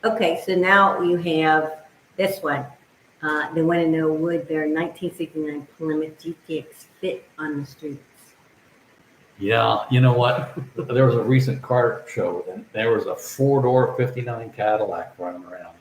Speaker 2: Okay, so now you have this one. They want to know, would their 1969 Plymouth GTX fit on the streets?
Speaker 1: Yeah, you know what? There was a recent car show, and there was a 4-door 59 Cadillac running around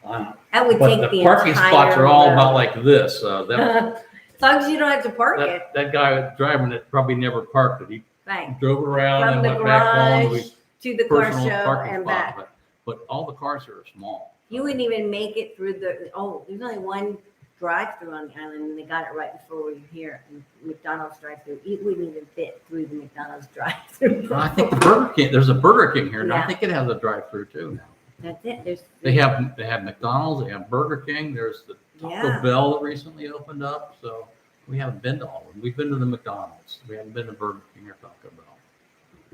Speaker 1: the island.
Speaker 2: That would
Speaker 1: But
Speaker 2: take
Speaker 1: the parking spots are all
Speaker 2: road.
Speaker 1: about like this. That,
Speaker 2: As long as you don't have to park it.
Speaker 1: that guy driving it probably never parked it. He
Speaker 2: Right.
Speaker 1: drove around
Speaker 2: From
Speaker 1: and
Speaker 2: the
Speaker 1: went back home
Speaker 2: garage to the car
Speaker 1: personal
Speaker 2: show
Speaker 1: parking
Speaker 2: and
Speaker 1: spot.
Speaker 2: back.
Speaker 1: But all the cars here are small.
Speaker 2: You wouldn't even make it through there's only one drive-through on the island, and they got it right before we were here. And McDonald's drive-through, it wouldn't even fit through the McDonald's drive-through.
Speaker 1: I think there's a Burger King here, and
Speaker 2: Yeah.
Speaker 1: I think it has a drive-through too now.
Speaker 2: That's it.
Speaker 1: They have McDonald's, they have Burger King, there's the Taco Bell that recently opened up. So we haven't been to all of them. We've been to the McDonald's. We haven't been to Burger King or Taco Bell.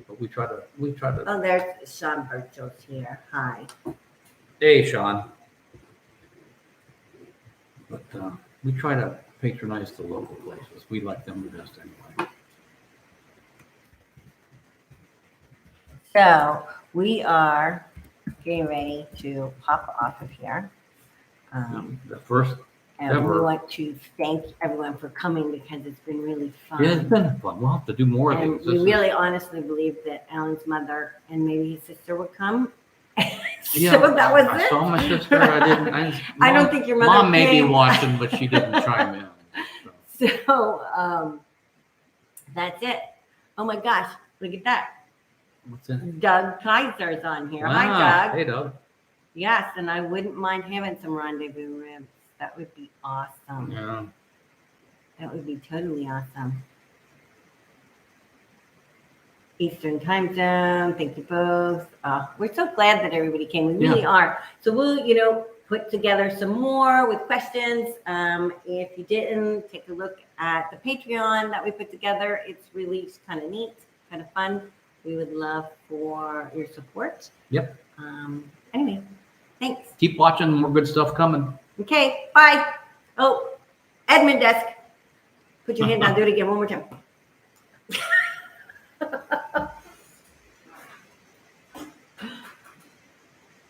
Speaker 1: But we try to.
Speaker 2: Oh, there's Sean Birchall's here. Hi.
Speaker 1: Hey, Sean. But we try to patronize the local places. We like them the best anyway.
Speaker 2: So we are getting ready to pop off of here.
Speaker 1: The first
Speaker 2: And we
Speaker 1: ever.
Speaker 2: want to thank everyone for coming because it's been really fun.
Speaker 1: Yeah, it's been fun. We'll have to do more of
Speaker 2: And
Speaker 1: these.
Speaker 2: we really honestly believe that Alan's mother and maybe his sister would come.
Speaker 1: Yeah,
Speaker 2: So that was
Speaker 1: I
Speaker 2: it.
Speaker 1: saw my sister.
Speaker 2: I don't think your mother
Speaker 1: Mom may be
Speaker 2: came.
Speaker 1: watching, but she didn't chime in. So.
Speaker 2: So that's it. Oh my gosh, look at that.
Speaker 1: What's in it?
Speaker 2: Doug Kaiser's on here.
Speaker 1: Wow.
Speaker 2: Hi, Doug.
Speaker 1: Hey, Doug.
Speaker 2: Yes, and I wouldn't mind having some rendezvous ribs. That would be awesome.
Speaker 1: Yeah.
Speaker 2: That would be totally awesome. Eastern time zone. Thank you both. We're so glad that everybody came. We really are. So we'll, put together some more with questions. If you didn't, take a look at the Patreon that we put together. It's really kind of neat, kind of fun. We would love for your support.
Speaker 1: Yep.
Speaker 2: Anyway, thanks.
Speaker 1: Keep watching. More good stuff coming.
Speaker 2: Okay, bye. Oh, admin desk. Put your hand down. Do it again one more time.